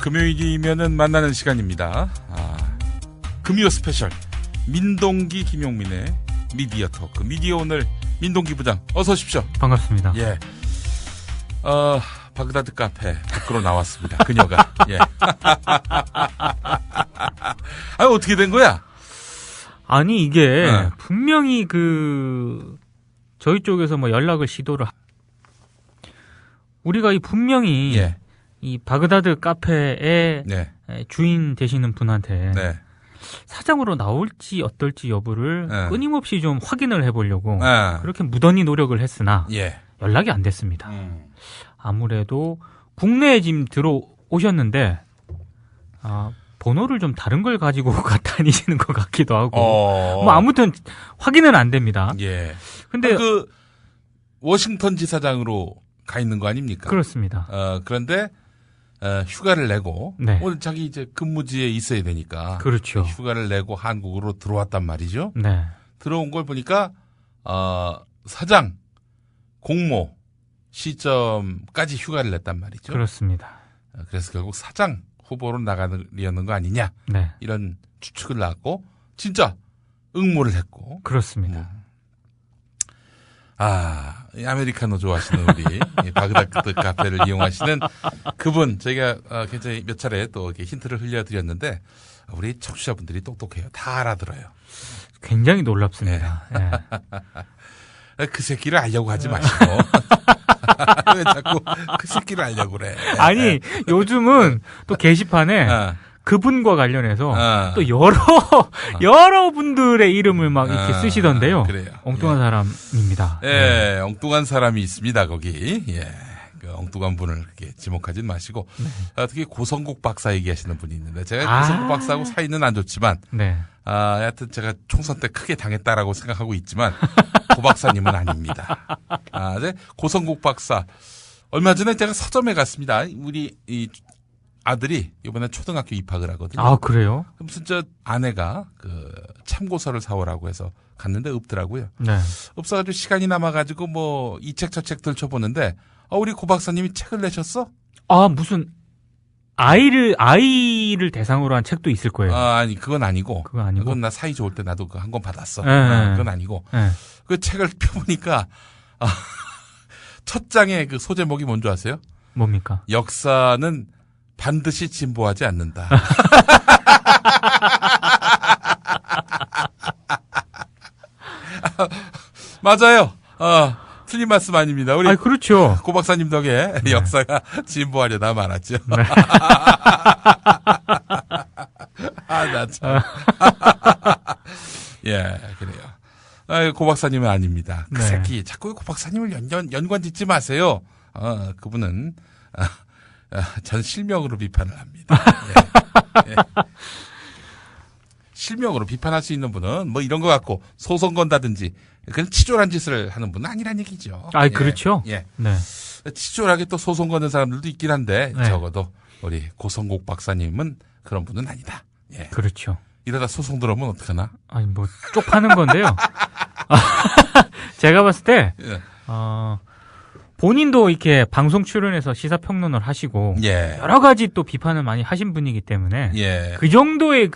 금요일이면은 만나는 시간입니다. 금요 스페셜 민동기 김용민의 미디어 토크. 미디어 오늘 민동기 부장 어서 오십시오. 반갑습니다. 예. 바그다드 카페 밖으로 나왔습니다. 그녀가. 예. 어떻게 된 거야? 아니 이게 분명히 저희 쪽에서 뭐 연락을 시도를 우리가 분명히 이 바그다드 카페의 주인 되시는 분한테 사장으로 나올지 어떨지 여부를 끊임없이 좀 확인을 해보려고 그렇게 무던히 노력을 했으나 연락이 안 됐습니다. 아무래도 국내에 지금 들어오셨는데 번호를 좀 다른 걸 가지고 다니시는 것 같기도 하고 뭐 아무튼 확인은 안 됩니다. 근데 워싱턴 지사장으로 가 있는 거 아닙니까? 그렇습니다. 그런데 휴가를 내고 오늘 자기 이제 근무지에 있어야 되니까 그렇죠. 휴가를 내고 한국으로 들어왔단 말이죠. 네. 들어온 걸 보니까 사장 공모 시점까지 휴가를 냈단 말이죠. 그렇습니다. 그래서 결국 사장 후보로 나가려는 거 아니냐 이런 추측을 낳았고 진짜 응모를 했고 그렇습니다. 이 아메리카노 좋아하시는 우리 바그다드 카페를 이용하시는 그분 저희가 굉장히 몇 차례 또 이렇게 힌트를 흘려드렸는데 우리 청취자분들이 똑똑해요. 다 알아들어요. 굉장히 놀랍습니다. 그 새끼를 알려고 하지 마시고 왜 자꾸 그 새끼를 알려고 그래. 아니 요즘은 또 게시판에 그분과 관련해서 또 여러 분들의 이름을 막 이렇게 쓰시던데요. 그래요. 엉뚱한 사람입니다. 엉뚱한 사람이 있습니다. 거기. 그 엉뚱한 분을 이렇게 지목하진 마시고 특히 고성국 박사 얘기하시는 분이 있는데 제가 고성국 박사하고 사이는 안 좋지만 하여튼 제가 총선 때 크게 당했다라고 생각하고 있지만 고 박사님은 아닙니다. 고성국 박사 얼마 전에 제가 서점에 갔습니다. 우리 이 아들이 이번에 초등학교 입학을 하거든요. 아, 그래요? 그럼 진짜 아내가 참고서를 사오라고 해서 갔는데 없더라고요. 없어가지고 시간이 남아가지고 뭐 이 책 저 책 들춰보는데 우리 고 박사님이 책을 내셨어? 무슨 아이를 대상으로 한 책도 있을 거예요. 아니 그건 아니고. 그건 나 사이 좋을 때 나도 한 권 받았어. 그건 아니고. 그 책을 펴보니까 첫 장의 그 소제목이 뭔지 아세요? 뭡니까? 역사는 반드시 진보하지 않는다. 맞아요. 틀린 말씀 아닙니다. 우리 그렇죠. 고 박사님 덕에 역사가 진보하려다 말았죠. 나 참. 그래요. 고 박사님은 아닙니다. 그 새끼 자꾸 고 박사님을 연관 짓지 마세요. 그분은 전 실명으로 비판을 합니다. 실명으로 비판할 수 있는 분은 뭐 이런 거 갖고 소송 건다든지 그런 치졸한 짓을 하는 분은 아니란 얘기죠. 그렇죠. 치졸하게 또 소송 거는 사람들도 있긴 한데 적어도 우리 고성국 박사님은 그런 분은 아니다. 그렇죠. 이러다 소송 들어오면 어떡하나? 뭐 쪽파는 건데요. 제가 봤을 때 본인도 이렇게 방송 출연해서 시사평론을 하시고 여러 가지 또 비판을 많이 하신 분이기 때문에 그 정도의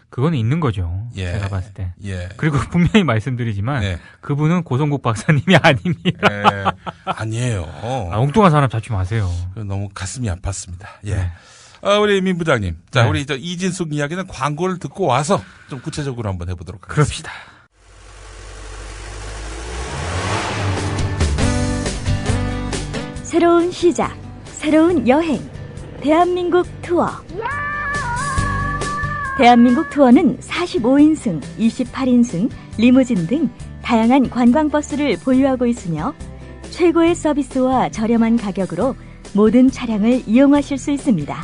그거는 있는 거죠. 제가 봤을 때. 그리고 분명히 말씀드리지만 그분은 고성국 박사님이 아닙니다. 아니에요. 엉뚱한 사람 잡지 마세요. 너무 가슴이 아팠습니다. 우리 민 부장님. 자, 우리 이진숙 이야기는 광고를 듣고 와서 좀 구체적으로 한번 해보도록 하겠습니다. 그럽시다. 새로운 시작, 새로운 여행, 대한민국 투어. 대한민국 투어는 45인승, 28인승, 리무진 등 다양한 관광버스를 보유하고 있으며 최고의 서비스와 저렴한 가격으로 모든 차량을 이용하실 수 있습니다.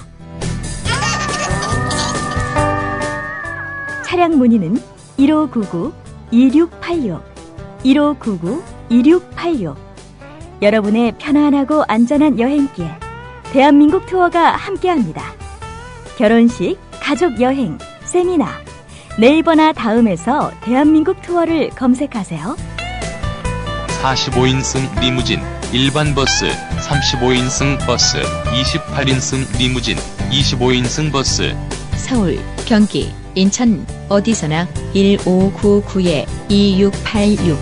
차량 문의는 1599-2686, 1599-2686. 여러분의 편안하고 안전한 여행길, 대한민국 투어가 함께합니다. 결혼식, 가족여행, 세미나, 네이버나 다음에서 대한민국 투어를 검색하세요. 45인승 리무진, 일반 버스, 35인승 버스, 28인승 리무진, 25인승 버스. 서울, 경기, 인천 어디서나 1599-2686.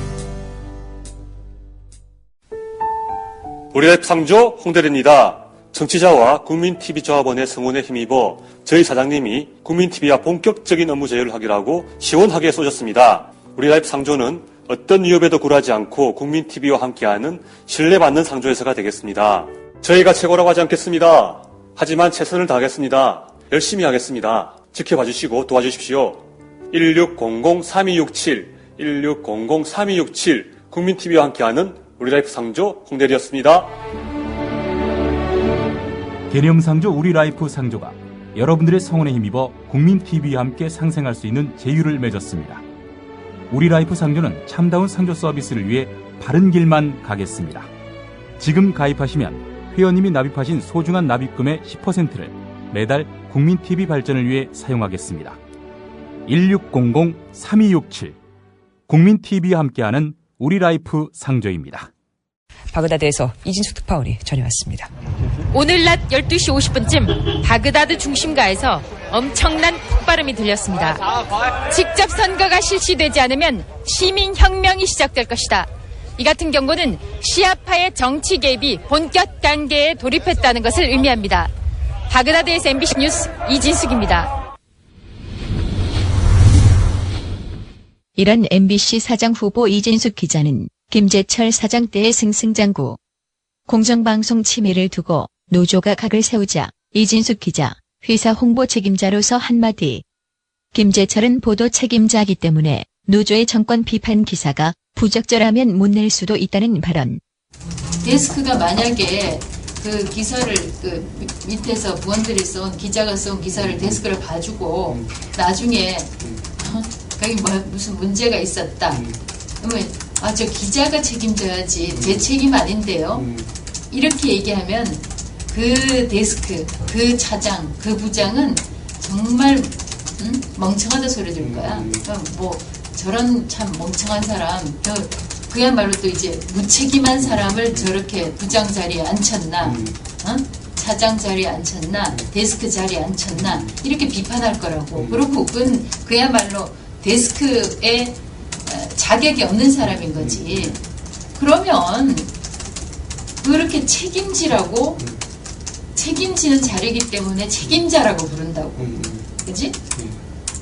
우리라이프 상조 홍대리입니다. 정치자와 국민TV조합원의 성원에 힘입어 저희 사장님이 국민TV와 본격적인 업무 제휴를 하기로 하고 시원하게 쏘셨습니다. 우리라이프 상조는 어떤 위협에도 굴하지 않고 국민TV와 함께하는 신뢰받는 상조회사가 되겠습니다. 저희가 최고라고 하지 않겠습니다. 하지만 최선을 다하겠습니다. 열심히 하겠습니다. 지켜봐 주시고 도와주십시오. 1600-3267, 1600-3267 국민TV와 함께하는 우리라이프 상조 홍대리였습니다. 개념상조 우리라이프 상조가 여러분들의 성원에 힘입어 국민TV와 함께 상생할 수 있는 제휴를 맺었습니다. 우리라이프 상조는 참다운 상조 서비스를 위해 바른 길만 가겠습니다. 지금 가입하시면 회원님이 납입하신 소중한 납입금의 10%를 매달 국민TV 발전을 위해 사용하겠습니다. 1600-3267 국민TV와 함께하는 우리라이프 상조입니다. 바그다드에서 이진숙 특파원이 전해왔습니다. 오늘 낮 12시 50분쯤 바그다드 중심가에서 엄청난 폭발음이 들렸습니다. 직접 선거가 실시되지 않으면 시민혁명이 시작될 것이다. 이 같은 경고는 시아파의 정치 개입이 본격 단계에 돌입했다는 것을 의미합니다. 바그다드에서 MBC 뉴스 이진숙입니다. 이런 MBC 사장 후보 이진숙 기자는 김재철 사장 때의 승승장구 공정방송 침해를 두고 노조가 각을 세우자 이진숙 기자 회사 홍보 책임자로서 한마디. 김재철은 보도 책임자이기 때문에 노조의 정권 비판 기사가 부적절하면 못 낼 수도 있다는 발언. 데스크가 만약에 그 기사를 밑에서 부원들이 쏜 기자가 쏜 기사를 데스크를 봐주고 나중에 거기 무슨 문제가 있었다. 그러면 저 기자가 책임져야지 제 책임 아닌데요. 이렇게 얘기하면 그 데스크, 그 차장, 그 부장은 정말 멍청하다 소리 들을 거야. 뭐 저런 참 멍청한 사람, 그야말로 또 이제 무책임한 사람을 저렇게 부장 자리에 앉혔나, 차장 자리에 앉혔나, 데스크 자리에 앉혔나 이렇게 비판할 거라고. 그렇고 그야말로 데스크에 자격이 없는 사람인 거지. 그러면 그렇게 책임지라고 책임지는 자리이기 때문에 책임자라고 부른다고. 그지?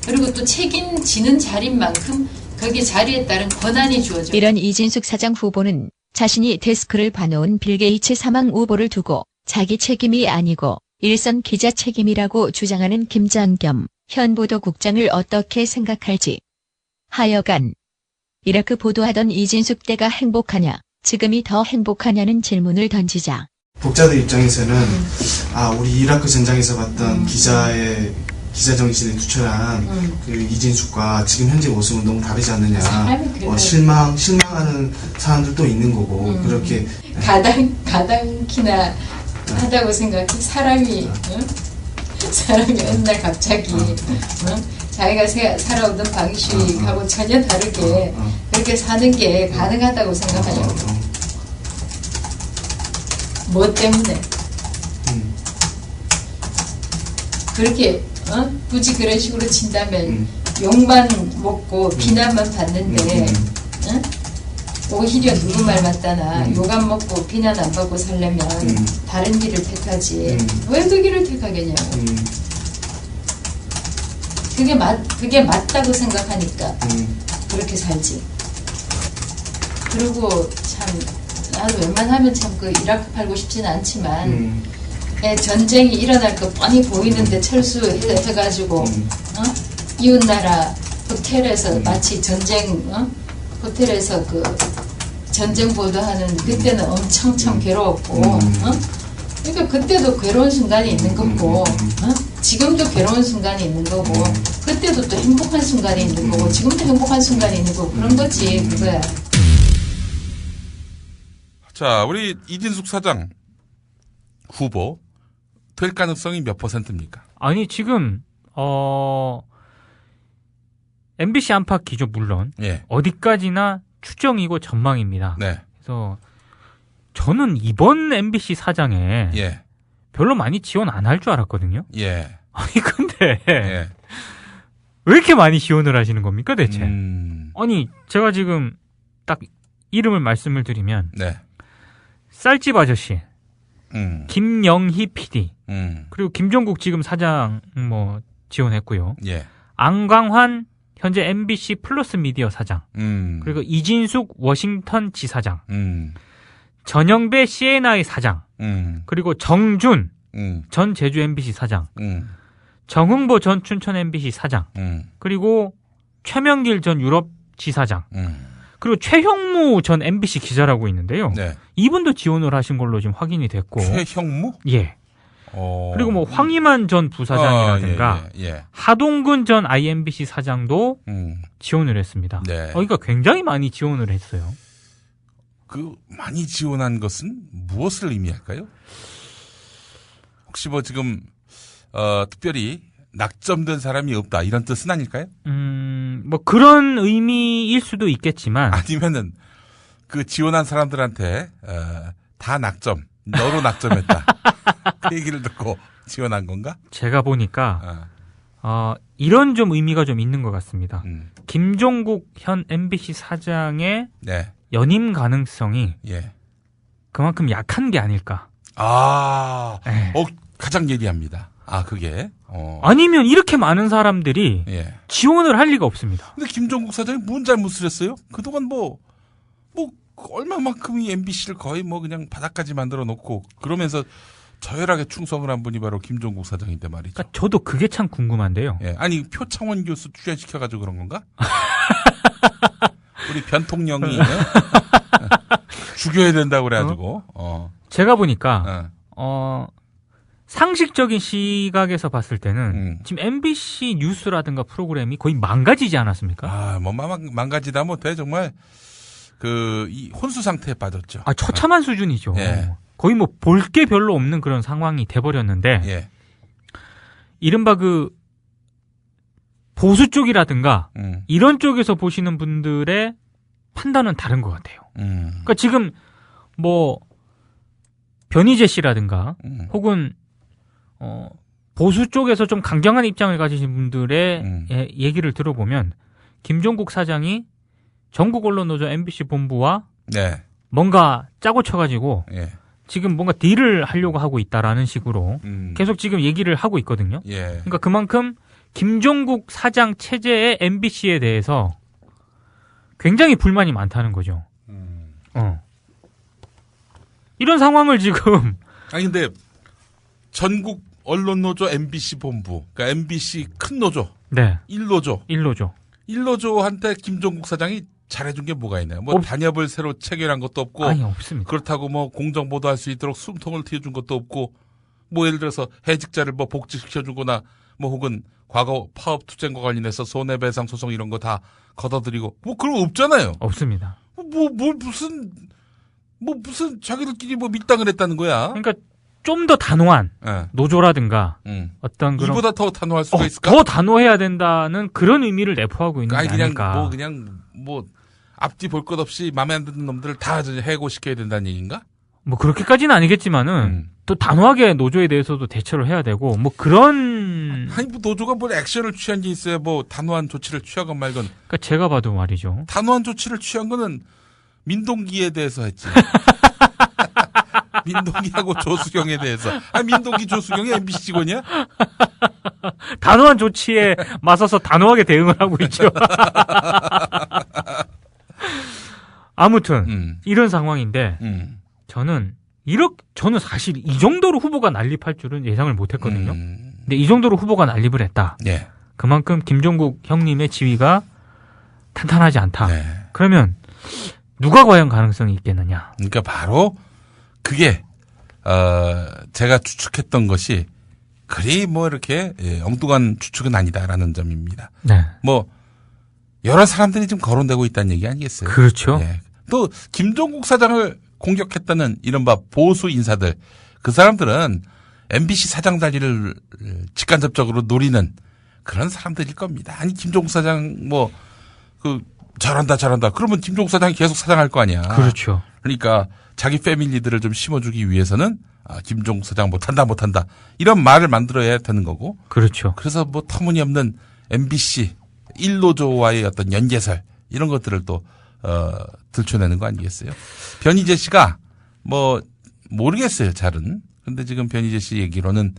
그리고 또 책임지는 자리인 만큼 거기 자리에 따른 권한이 주어져. 이런 이진숙 사장 후보는 자신이 데스크를 봐놓은 빌 게이츠 사망 우보를 두고 자기 책임이 아니고 일선 기자 책임이라고 주장하는 김장겸 현 보도국장을 어떻게 생각할지. 하여간 이라크 보도하던 이진숙 때가 행복하냐, 지금이 더 행복하냐는 질문을 던지자. 독자들 입장에서는 우리 이라크 전장에서 봤던 기자의 기자 정신에 투철한 그 이진숙과 지금 현재 모습은 너무 다르지 않느냐. 실망하는 사람들도 있는 거고 그렇게 가당키나 하다고 생각해. 사람이 어느 날 갑자기 자기가 살아오던 방식하고 전혀 다르게 그렇게 사는 게 가능하다고 생각하냐고. 뭐 때문에? 그렇게 굳이 그런 식으로 친다면 욕만 먹고 비난만 받는데 오히려 누구 말 맞다나 욕 안 먹고 비난 안 받고 살려면 다른 길을 택하지. 왜 그 길을 택하겠냐고. 그게 맞다고 생각하니까 그렇게 살지. 그리고 참 나도 웬만하면 참 그 이라크 팔고 싶지는 않지만 전쟁이 일어날 거 뻔히 보이는데 철수해가지고 이웃나라 호텔에서 마치 전쟁 호텔에서 그 전쟁 보도하는 그때는 엄청 참 괴로웠고 그러니까 그때도 괴로운 순간이 있는 거고 지금도 괴로운 순간이 있는 거고 그때도 또 행복한 순간이 있는 거고 지금도 행복한 순간이 있는 거고 그런 거지. 그거야. 자, 우리 이진숙 사장 후보 될 가능성이 몇 %입니까? 아니 지금 MBC 안팎 기조 물론 어디까지나 추정이고 전망입니다. 네. 그래서 저는 이번 MBC 사장에 예. 별로 많이 지원 안 할 줄 알았거든요. 예. 아니 근데 예. 왜 이렇게 많이 지원을 하시는 겁니까 대체? 아니 제가 지금 딱 이름을 말씀을 드리면 네. 쌀집 아저씨, 김영희 PD, 그리고 김종국 지금 사장 뭐 지원했고요. 예. 안광환 현재 MBC 플러스 미디어 사장, 그리고 이진숙 워싱턴 지사장, 전영배 CNI 사장, 그리고 정준 전 제주 MBC 사장, 정흥보 전 춘천 MBC 사장, 그리고 최명길 전 유럽 지사장, 그리고 최형무 전 MBC 기자라고 있는데요. 네. 이분도 지원을 하신 걸로 지금 확인이 됐고. 최형무? 예. 그리고 뭐 황희만 전 부사장이라든가 예. 하동근 전 IMBC 사장도 지원을 했습니다. 네. 그러니까 굉장히 많이 지원을 했어요. 그 많이 지원한 것은 무엇을 의미할까요? 혹시 뭐 지금 특별히 낙점된 사람이 없다 이런 뜻은 아닐까요? 뭐 그런 의미일 수도 있겠지만 아니면은 그 지원한 사람들한테 다 낙점, 너로 낙점했다 그 얘기를 듣고 지원한 건가? 제가 보니까 이런 좀 의미가 좀 있는 것 같습니다. 김종국 현 MBC 사장의 네. 연임 가능성이 예. 그만큼 약한 게 아닐까. 가장 예리합니다. 그게. 아니면 이렇게 많은 사람들이 예. 지원을 할 리가 없습니다. 근데 김종국 사장이 뭔 잘못을 했어요? 그동안 뭐 얼마만큼이 MBC를 거의 뭐 그냥 바닥까지 만들어 놓고 그러면서 저열하게 충성을 한 분이 바로 김종국 사장인데 말이죠. 그러니까 저도 그게 참 궁금한데요. 예. 아니 표창원 교수 출연시켜가지고 그런 건가? 우리 변통령이 죽여야 된다고 그래가지고. 제가 보니까 상식적인 시각에서 봤을 때는 지금 MBC 뉴스라든가 프로그램이 거의 망가지지 않았습니까? 뭐 망가지다 못해 정말 이 혼수 상태에 빠졌죠. 처참한 수준이죠. 예. 거의 뭐 볼 게 별로 없는 그런 상황이 돼버렸는데 예. 이른바 그 보수 쪽이라든가 이런 쪽에서 보시는 분들의 판단은 다른 것 같아요. 그러니까 지금 뭐 변희재 씨라든가 혹은 보수 쪽에서 좀 강경한 입장을 가지신 분들의 얘기를 들어보면 김종국 사장이 전국 언론노조 MBC 본부와 네. 뭔가 짜고 쳐가지고 예. 지금 뭔가 딜을 하려고 하고 있다라는 식으로 계속 지금 얘기를 하고 있거든요. 예. 그러니까 그만큼 김종국 사장 체제의 MBC에 대해서 굉장히 불만이 많다는 거죠. 이런 상황을 지금 근데 전국 언론노조 MBC 본부, 그러니까 MBC 큰 노조, 네, 1노조한테 김종국 사장이 잘해준 게 뭐가 있나요? 뭐 단협을 새로 체결한 것도 없고, 없습니다. 그렇다고 뭐 공정 보도할 수 있도록 숨통을 트여준 것도 없고, 뭐 예를 들어서 해직자를 뭐 복직시켜주거나, 뭐 혹은 과거 파업 투쟁과 관련해서 손해배상 소송 이런 거 다 걷어들이고, 뭐 그런 거 없잖아요. 없습니다. 무슨 자기들끼리 뭐 밀당을 했다는 거야. 그러니까 좀 더 단호한 노조라든가 어떤 그런 이보다 더 단호할 수가 있을까? 더 단호해야 된다는 그런 의미를 내포하고 있는 게 아닐까. 그냥 앞뒤 볼 것 없이 마음에 안 드는 놈들을 다 해고시켜야 된다는 얘기인가? 뭐 그렇게까지는 아니겠지만은 또 단호하게 노조에 대해서도 대처를 해야 되고 뭐 그런 뭐 노조가 뭘 액션을 취한 게 있어야 뭐 단호한 조치를 취하건 말건. 그러니까 제가 봐도 말이죠. 단호한 조치를 취한 거는 민동기에 대해서 했지. 민동기하고 조수경에 대해서. 민동기 조수경이 MBC 직원이야? 단호한 조치에 맞서서 단호하게 대응을 하고 있죠. 아무튼 이런 상황인데 저는 사실 이 정도로 후보가 난립할 줄은 예상을 못했거든요. 근데 이 정도로 후보가 난립을 했다. 네. 그만큼 김종국 형님의 지위가 탄탄하지 않다. 네. 그러면 누가 과연 가능성이 있겠느냐? 그러니까 바로 그게 제가 추측했던 것이 그리 뭐 이렇게 엉뚱한 추측은 아니다라는 점입니다. 네. 뭐 여러 사람들이 지금 거론되고 있다는 얘기 아니겠어요? 그렇죠. 예. 또 김종국 사장을 공격했다는 이른바 보수 인사들, 그 사람들은 MBC 사장 자리를 직간접적으로 노리는 그런 사람들일 겁니다. 아니 김종국 사장 잘한다. 그러면 김종국 사장이 계속 사장할 거 아니야. 그렇죠. 그러니까 자기 패밀리들을 좀 심어주기 위해서는 김종국 사장 못한다. 이런 말을 만들어야 되는 거고. 그렇죠. 그래서 뭐 터무니없는 MBC 1노조와의 어떤 연계설 이런 것들을 또 들춰내는 거 아니겠어요? 변희재 씨가 뭐 모르겠어요, 잘은. 근데 지금 변희재 씨 얘기로는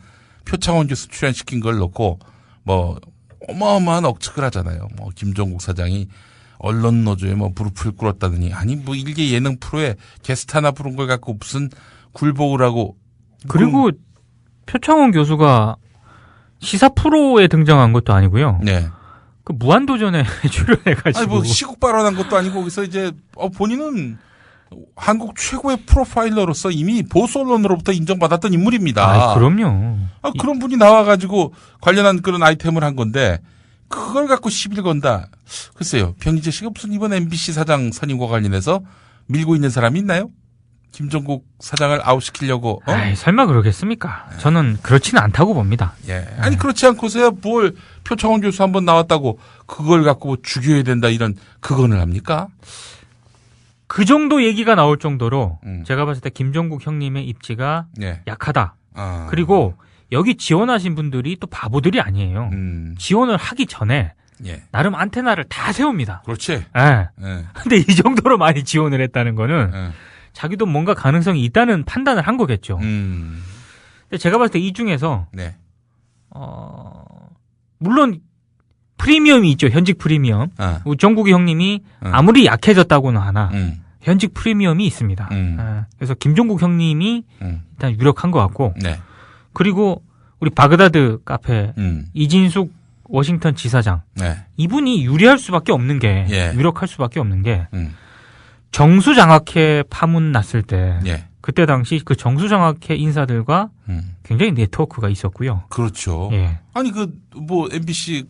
표창원 교수 출연시킨 걸 놓고 뭐 어마어마한 억측을 하잖아요. 뭐 김종국 사장이 언론 노조에 뭐 무릎을 꿇었다더니 아니 뭐 일개 예능 프로에 게스트 하나 부른 걸 갖고 무슨 굴복을 하고. 그리고 표창원 교수가 시사 프로에 등장한 것도 아니고요. 네. 그 무한도전에 출연해가지고. 아니 뭐 시국 발언한 것도 아니고 거기서 이제 본인은 한국 최고의 프로파일러로서 이미 보수 언론으로부터 인정받았던 인물입니다. 그럼요. 그런 분이 나와가지고 관련한 그런 아이템을 한 건데 그걸 갖고 시비를 건다. 글쎄요. 변희재 씨가 무슨 이번 MBC 사장 선임과 관련해서 밀고 있는 사람이 있나요? 김종국 사장을 아웃시키려고. 설마 그러겠습니까? 네. 저는 그렇지는 않다고 봅니다. 예. 아니 그렇지 않고서야 뭘 표창원 교수 한번 나왔다고 그걸 갖고 뭐 죽여야 된다 이런 그건을 합니까? 그 정도 얘기가 나올 정도로 제가 봤을 때 김종국 형님의 입지가 약하다. 그리고 여기 지원하신 분들이 또 바보들이 아니에요. 지원을 하기 전에 나름 안테나를 다 세웁니다. 그렇지. 근데 이 정도로 많이 지원을 했다는 거는 자기도 뭔가 가능성이 있다는 판단을 한 거겠죠. 근데 제가 봤을 때 이 중에서 물론 프리미엄이 있죠. 현직 프리미엄. 정국이 형님이 아무리 약해졌다고는 하나 현직 프리미엄이 있습니다. 그래서 김종국 형님이 일단 유력한 것 같고 그리고 우리 바그다드 카페 이진숙 워싱턴 지사장 이분이 유리할 수밖에 없는 게 유력할 수밖에 없는 게 정수장학회 파문 났을 때 그때 당시 그 정수장학회 인사들과 굉장히 네트워크가 있었고요. 그렇죠. 아니 뭐 MBC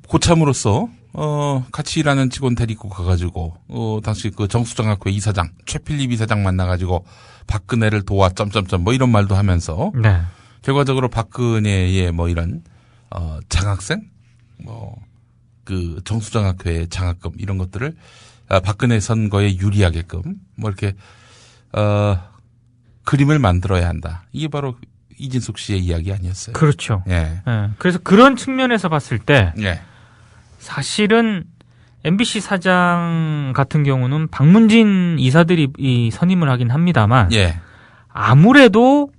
고참으로서 같이 일하는 직원 데리고 가가지고 당시 그 정수장학회 이사장 최필립 이사장 만나가지고 박근혜를 도와 점점점 뭐 이런 말도 하면서 결과적으로 박근혜의 뭐 이런 장학생 뭐 그 정수장학회의 장학금 이런 것들을 박근혜 선거에 유리하게끔 뭐 이렇게 그림을 만들어야 한다. 이게 바로 이진숙 씨의 이야기 아니었어요? 그렇죠. 그래서 그런 측면에서 봤을 때 사실은 MBC 사장 같은 경우는 박문진 이사들이 이 선임을 하긴 합니다만 아무래도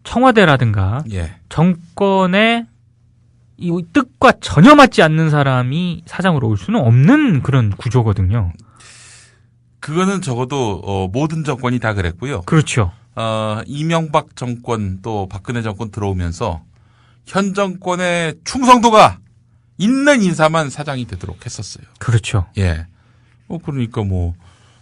청와대라든가 정권의 이 뜻과 전혀 맞지 않는 사람이 사장으로 올 수는 없는 그런 구조거든요. 그거는 적어도 모든 정권이 다 그랬고요. 그렇죠. 이명박 정권 또 박근혜 정권 들어오면서 현 정권의 충성도가 있는 인사만 사장이 되도록 했었어요. 그렇죠. 그러니까 뭐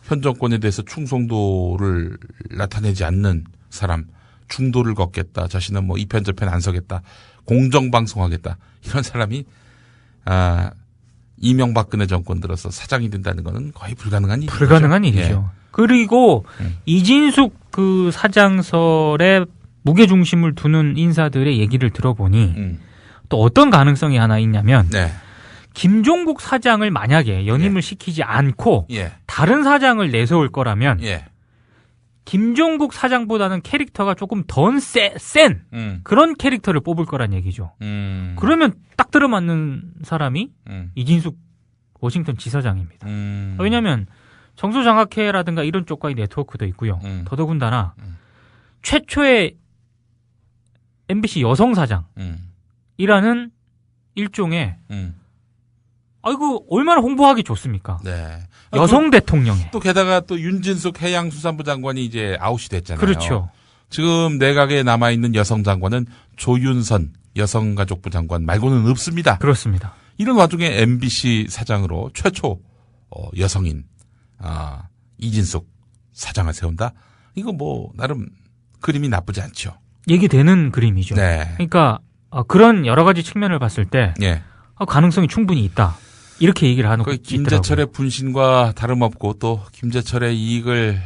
현 정권에 대해서 충성도를 나타내지 않는 사람, 중도를 걷겠다. 자신은 뭐 이편 저편 안 서겠다. 공정방송하겠다. 이런 사람이 이명박근혜 정권 들어서 사장이 된다는 거는 거의 불가능한 일이죠. 불가능한 일이죠. 그리고 이진숙 그 사장설에 무게중심을 두는 인사들의 얘기를 들어보니 또 어떤 가능성이 하나 있냐면 김종국 사장을 만약에 연임을 시키지 않고 다른 사장을 내세울 거라면 김종국 사장보다는 캐릭터가 조금 더 센 그런 캐릭터를 뽑을 거란 얘기죠. 그러면 딱 들어맞는 사람이 이진숙 워싱턴 지사장입니다. 왜냐하면 정수장학회라든가 이런 쪽과의 네트워크도 있고요. 더더군다나 최초의 MBC 여성 사장이라는 일종의 아이고 얼마나 홍보하기 좋습니까? 여성 대통령에. 또 게다가 또 윤진숙 해양수산부 장관이 이제 아웃이 됐잖아요. 그렇죠. 지금 내각에 남아있는 여성 장관은 조윤선 여성가족부 장관 말고는 없습니다. 그렇습니다. 이런 와중에 MBC 사장으로 최초 여성인 이진숙 사장을 세운다? 이거 뭐 나름 그림이 나쁘지 않죠. 얘기되는 그림이죠. 그러니까 그런 여러 가지 측면을 봤을 때 가능성이 충분히 있다. 이렇게 얘기를 하는 거죠. 김재철의 분신과 다름없고 또 김재철의 이익을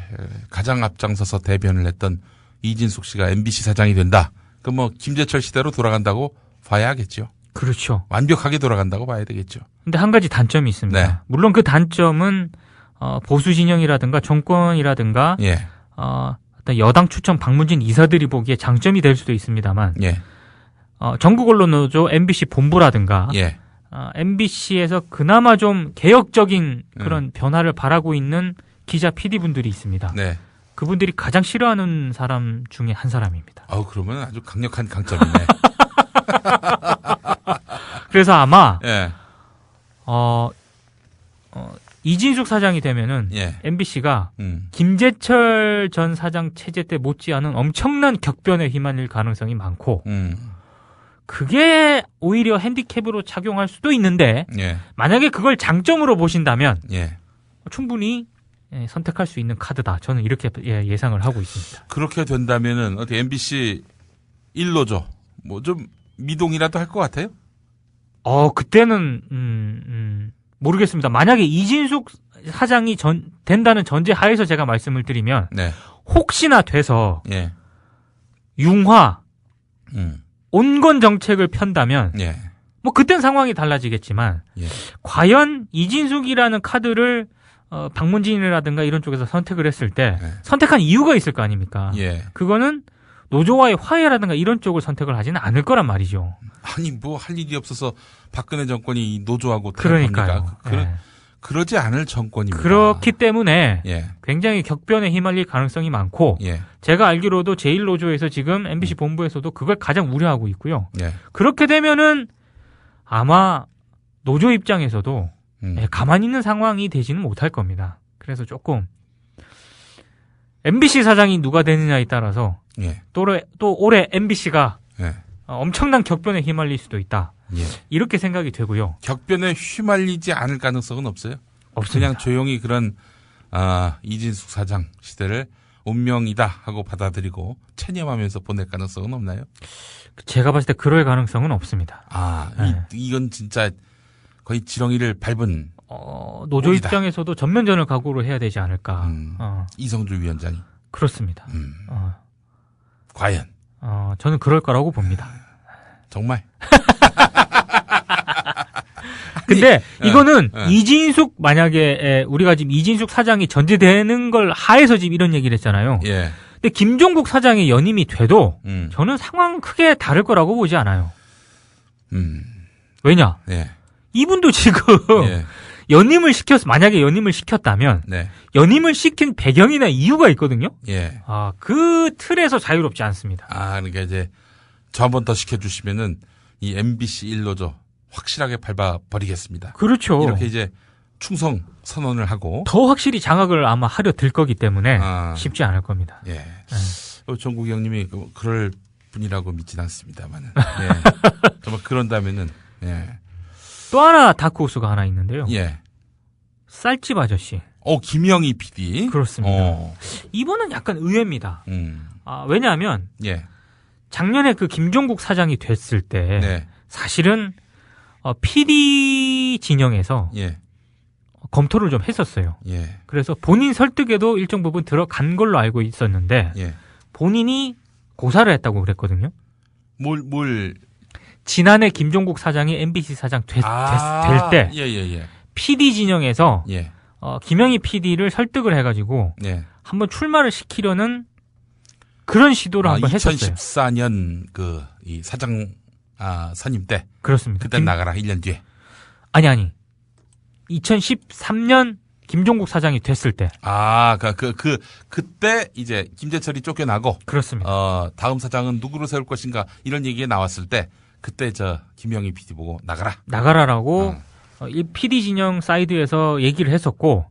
가장 앞장서서 대변을 했던 이진숙 씨가 MBC 사장이 된다. 그럼 뭐 김재철 시대로 돌아간다고 봐야 하겠죠. 그렇죠. 완벽하게 돌아간다고 봐야 되겠죠. 근데 한 가지 단점이 있습니다. 네. 물론 그 단점은 보수 진영이라든가 정권이라든가 예. 어떤 여당 추천 박문진 이사들이 보기에 장점이 될 수도 있습니다만 예. 전국 언론 노조 MBC 본부라든가 예. MBC에서 그나마 좀 개혁적인 그런 변화를 바라고 있는 기자 PD분들이 있습니다. 네. 그분들이 가장 싫어하는 사람 중에 한 사람입니다. 그러면 아주 강력한 강점이네. 그래서 아마 예. 이진숙 사장이 되면은 예. MBC가 김재철 전 사장 체제 때 못지않은 엄청난 격변에 휘말릴 가능성이 많고 그게 오히려 핸디캡으로 작용할 수도 있는데 예. 만약에 그걸 장점으로 보신다면 예. 충분히 선택할 수 있는 카드다. 저는 이렇게 예상을 하고 있습니다. 그렇게 된다면은 어떻게 MBC 1노조 뭐 좀 미동이라도 할 것 같아요? 그때는 모르겠습니다. 만약에 이진숙 사장이 된다는 전제 하에서 제가 말씀을 드리면 네. 혹시나 돼서 예. 융화 온건 정책을 편다면 예. 뭐 그땐 상황이 달라지겠지만 예. 과연 이진숙이라는 카드를 박문진이라든가 이런 쪽에서 선택을 했을 때 선택한 이유가 있을 거 아닙니까? 예. 그거는 노조와의 화해라든가 이런 쪽을 선택을 하지는 않을 거란 말이죠. 아니 뭐 할 일이 없어서 박근혜 정권이 노조하고 그러니까요. 그러지 않을 정권입니다. 그렇기 때문에 예. 굉장히 격변에 휘말릴 가능성이 많고 예. 제가 알기로도 제1노조에서 지금 MBC 본부에서도 그걸 가장 우려하고 있고요. 예. 그렇게 되면은 아마 노조 입장에서도 가만히 있는 상황이 되지는 못할 겁니다. 그래서 조금 MBC 사장이 누가 되느냐에 따라서 예. 또 올해 MBC가 예. 엄청난 격변에 휘말릴 수도 있다. 예. 이렇게 생각이 되고요. 격변에 휘말리지 않을 가능성은 없어요? 없습니다. 그냥 조용히 그런 이진숙 사장 시대를 운명이다 하고 받아들이고 체념하면서 보낼 가능성은 없나요? 제가 봤을 때 그럴 가능성은 없습니다. 이건 진짜 거의 지렁이를 밟은 노조 오리다. 입장에서도 전면전을 각오로 해야 되지 않을까. 이성주 위원장이. 그렇습니다. 과연? 저는 그럴 거라고 봅니다. 정말? 근데 이거는 이진숙 만약에 우리가 지금 이진숙 사장이 전제되는 걸 하에서 지금 이런 얘기를 했잖아요. 예. 근데 김종국 사장이 연임이 돼도 저는 상황은 크게 다를 거라고 보지 않아요. 왜냐? 예. 이분도 지금 만약에 연임을 시켰다면 연임을 시킨 배경이나 이유가 있거든요. 예. 그 틀에서 자유롭지 않습니다. 그러니까 이제 저 한 번 더 시켜주시면은 이 MBC 1노조 확실하게 밟아버리겠습니다. 그렇죠. 이렇게 이제 충성 선언을 하고 더 확실히 장악을 아마 하려 들 거기 때문에 쉽지 않을 겁니다. 예. 정국이 형님이 그럴 분이라고 믿진 않습니다만은. 예. 정말 그런다면은. 예. 또 하나 다크호스가 하나 있는데요. 예. 쌀집 아저씨. 김영희 PD. 그렇습니다. 이분은 약간 의외입니다. 왜냐하면 작년에 그 김종국 사장이 됐을 때 사실은 PD 진영에서 검토를 좀 했었어요. 그래서 본인 설득에도 일정 부분 들어간 걸로 알고 있었는데 본인이 고사를 했다고 그랬거든요. 뭘 지난해 김종국 사장이 MBC 사장 될 때 PD 진영에서 김영희 PD를 설득을 해가지고 한번 출마를 시키려는 그런 시도를 한번 했었어요. 2014년 이 사장 선임 때 그렇습니다. 그때 나가라 1년 뒤에. 아니 2013년 김종국 사장이 됐을 때. 그때 이제 김재철이 쫓겨나고 그렇습니다. 다음 사장은 누구로 세울 것인가 이런 얘기가 나왔을 때 그때 김영희 PD 보고 나가라라고 이 PD 진영 사이드에서 얘기를 했었고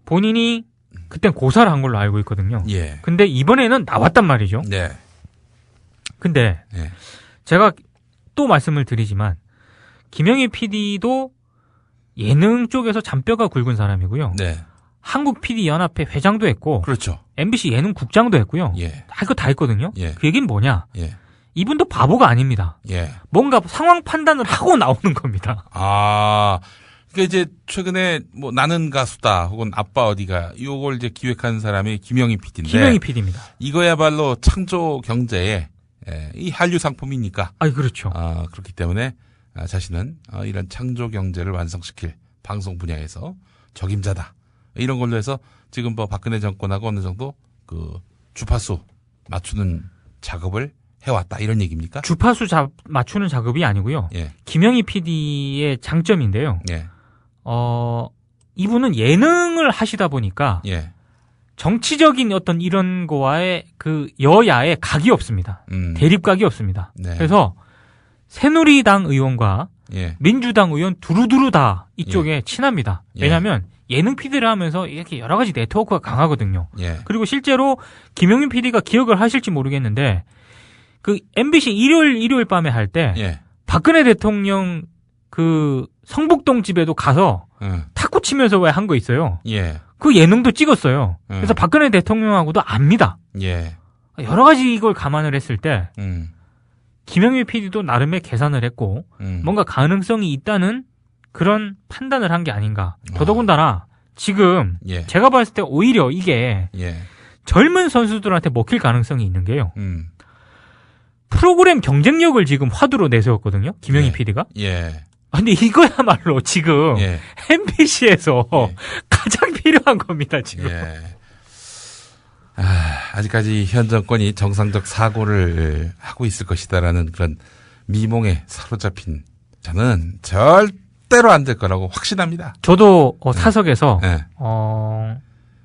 본인이 그땐 고사를 한 걸로 알고 있거든요. 근데 이번에는 나왔단 말이죠. 근데 제가 또 말씀을 드리지만 김영희 PD도 예능 쪽에서 잔뼈가 굵은 사람이고요. 한국 PD 연합회 회장도 했고, 그렇죠. MBC 예능 국장도 했고요. 이거 다 했거든요. 그 얘기는 뭐냐? 이분도 바보가 아닙니다. 뭔가 상황 판단을 하고 나오는 겁니다. 그러니까 이제 최근에 뭐 나는 가수다 혹은 아빠 어디가 요걸 이제 기획한 사람이 김영희 PD인데. 김영희 PD입니다. 이거야말로 창조 경제에 이 한류 상품이니까. 그렇죠. 그렇기 때문에 자신은 이런 창조 경제를 완성시킬 방송 분야에서 적임자다. 이런 걸로 해서 지금 뭐 박근혜 정권하고 어느 정도 그 주파수 맞추는 작업을 해왔다 이런 얘기입니까? 주파수 맞추는 작업이 아니고요. 예. 김영희 PD의 장점인데요. 예. 이분은 예능을 하시다 보니까 예. 정치적인 어떤 이런 거와의 그 여야의 각이 없습니다. 대립각이 없습니다. 네. 그래서 새누리당 의원과 예. 민주당 의원 두루두루 다 이쪽에 친합니다. 예. 왜냐하면 예능 PD를 하면서 이렇게 여러 가지 네트워크가 강하거든요. 예. 그리고 실제로 김용민 PD가 기억을 하실지 모르겠는데 그 MBC 일요일 밤에 할 때 예. 박근혜 대통령 그 성북동 집에도 가서 탁구 치면서 왜 한 거 있어요. 예. 그 예능도 찍었어요. 그래서 박근혜 대통령하고도 압니다. 예. 여러 가지 이걸 감안을 했을 때 김영민 PD도 나름의 계산을 했고 뭔가 가능성이 있다는 그런 판단을 한 게 아닌가. 더더군다나 지금 예. 제가 봤을 때 오히려 이게 예. 젊은 선수들한테 먹힐 가능성이 있는 게요. 프로그램 경쟁력을 지금 화두로 내세웠거든요. 김영희 PD가. 예. 근데 이거야말로 지금 예. MBC에서 가장 필요한 겁니다. 지금. 예. 아직까지 현 정권이 정상적 사고를 하고 있을 것이다라는 그런 미몽에 사로잡힌 저는 절대로 안 될 거라고 확신합니다. 저도 사석에서 네.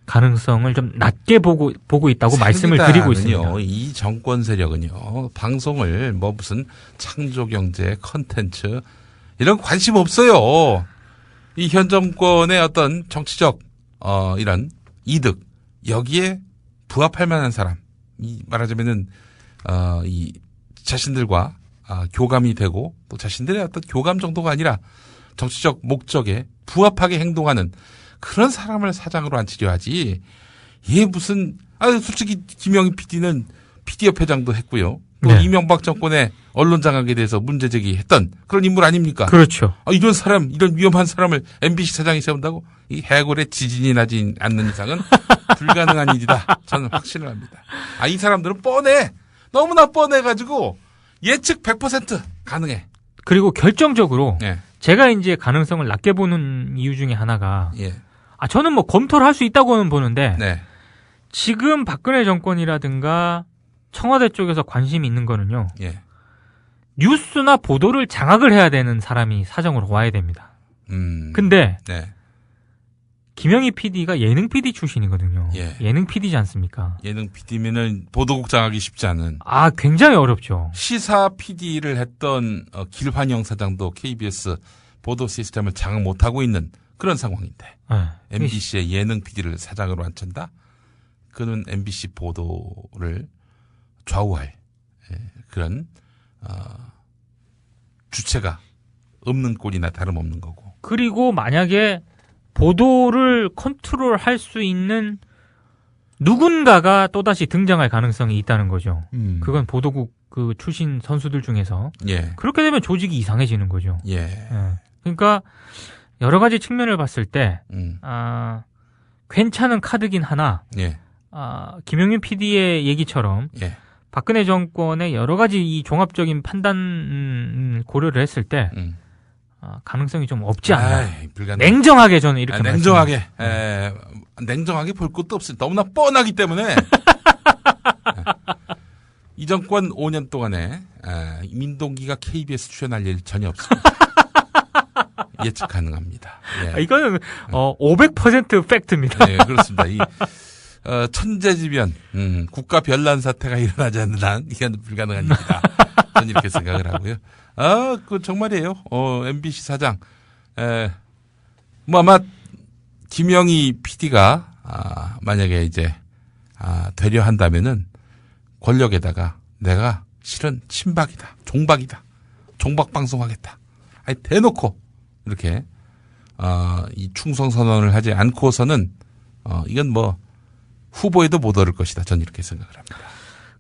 가능성을 좀 낮게 보고 있다고 말씀을 드리고 있습니다. 이 정권 세력은요, 방송을 뭐 무슨 창조 경제, 컨텐츠 이런 관심 없어요. 이 현 정권의 어떤 정치적 이런 이득 여기에 부합할 만한 사람, 이 말하자면은 이 자신들과 교감이 되고 또 자신들의 어떤 교감 정도가 아니라 정치적 목적에 부합하게 행동하는 그런 사람을 사장으로 앉히려 하지. 얘 무슨 솔직히 김영희 PD는 PD협회장도 했고요. 또 네. 이명박 정권의 언론 장악에 대해서 문제 제기했던 그런 인물 아닙니까? 그렇죠. 이런 사람, 이런 위험한 사람을 MBC 사장이 세운다고? 이 해골에 지진이 나지 않는 이상은 불가능한 일이다. 저는 확신을 합니다. 이 사람들은 뻔해. 너무나 뻔해가지고 예측 100% 가능해. 그리고 결정적으로 예. 제가 이제 가능성을 낮게 보는 이유 중에 하나가 예. 저는 뭐 검토를 할 수 있다고는 보는데 네. 지금 박근혜 정권이라든가 청와대 쪽에서 관심이 있는 거는요. 예. 뉴스나 보도를 장악을 해야 되는 사람이 사정으로 와야 됩니다. 근데 네. 김영희 PD가 예능 PD 출신이거든요. 예. 예능 PD지 않습니까? 예능 PD면은 보도국 장악이 쉽지 않은. 굉장히 어렵죠. 시사 PD를 했던 길환영 사장도 KBS 보도 시스템을 장악 못하고 있는 그런 상황인데 네. MBC의 예능 PD를 사장으로 앉힌다? 그는 MBC 보도를 좌우할 그런 주체가 없는 꼴이나 다름없는 거고. 그리고 만약에 보도를 컨트롤할 수 있는 누군가가 또다시 등장할 가능성이 있다는 거죠. 그건 보도국 그 출신 선수들 중에서. 예. 그렇게 되면 조직이 이상해지는 거죠. 예. 그러니까 여러 가지 측면을 봤을 때 괜찮은 카드긴 하나 예. 김용민 PD의 얘기처럼 예. 박근혜 정권의 여러 가지 이 종합적인 판단 고려를 했을 때 가능성이 좀 없지 않나. 냉정하게 저는 이렇게 냉정하게 냉정하게 볼 것도 없어요. 너무나 뻔하기 때문에 이 정권 5년 동안에 민동기가 KBS 출연할 일 전혀 없습니다. 예측 가능합니다. 예. 이거는 500% 팩트입니다. 네, 그렇습니다. 이 천재지변, 국가 변란 사태가 일어나지 않는 한 이건 불가능한 일이다. 저는 이렇게 생각을 하고요. 그 정말이에요. MBC 사장, 뭐 아마 김영희 PD가 만약에 이제 되려 한다면은 권력에다가 내가 실은 친박이다, 종박이다, 종박 방송하겠다. 대놓고 이렇게 이 충성 선언을 하지 않고서는 이건 뭐 후보에도 못 오를 것이다. 저는 이렇게 생각을 합니다.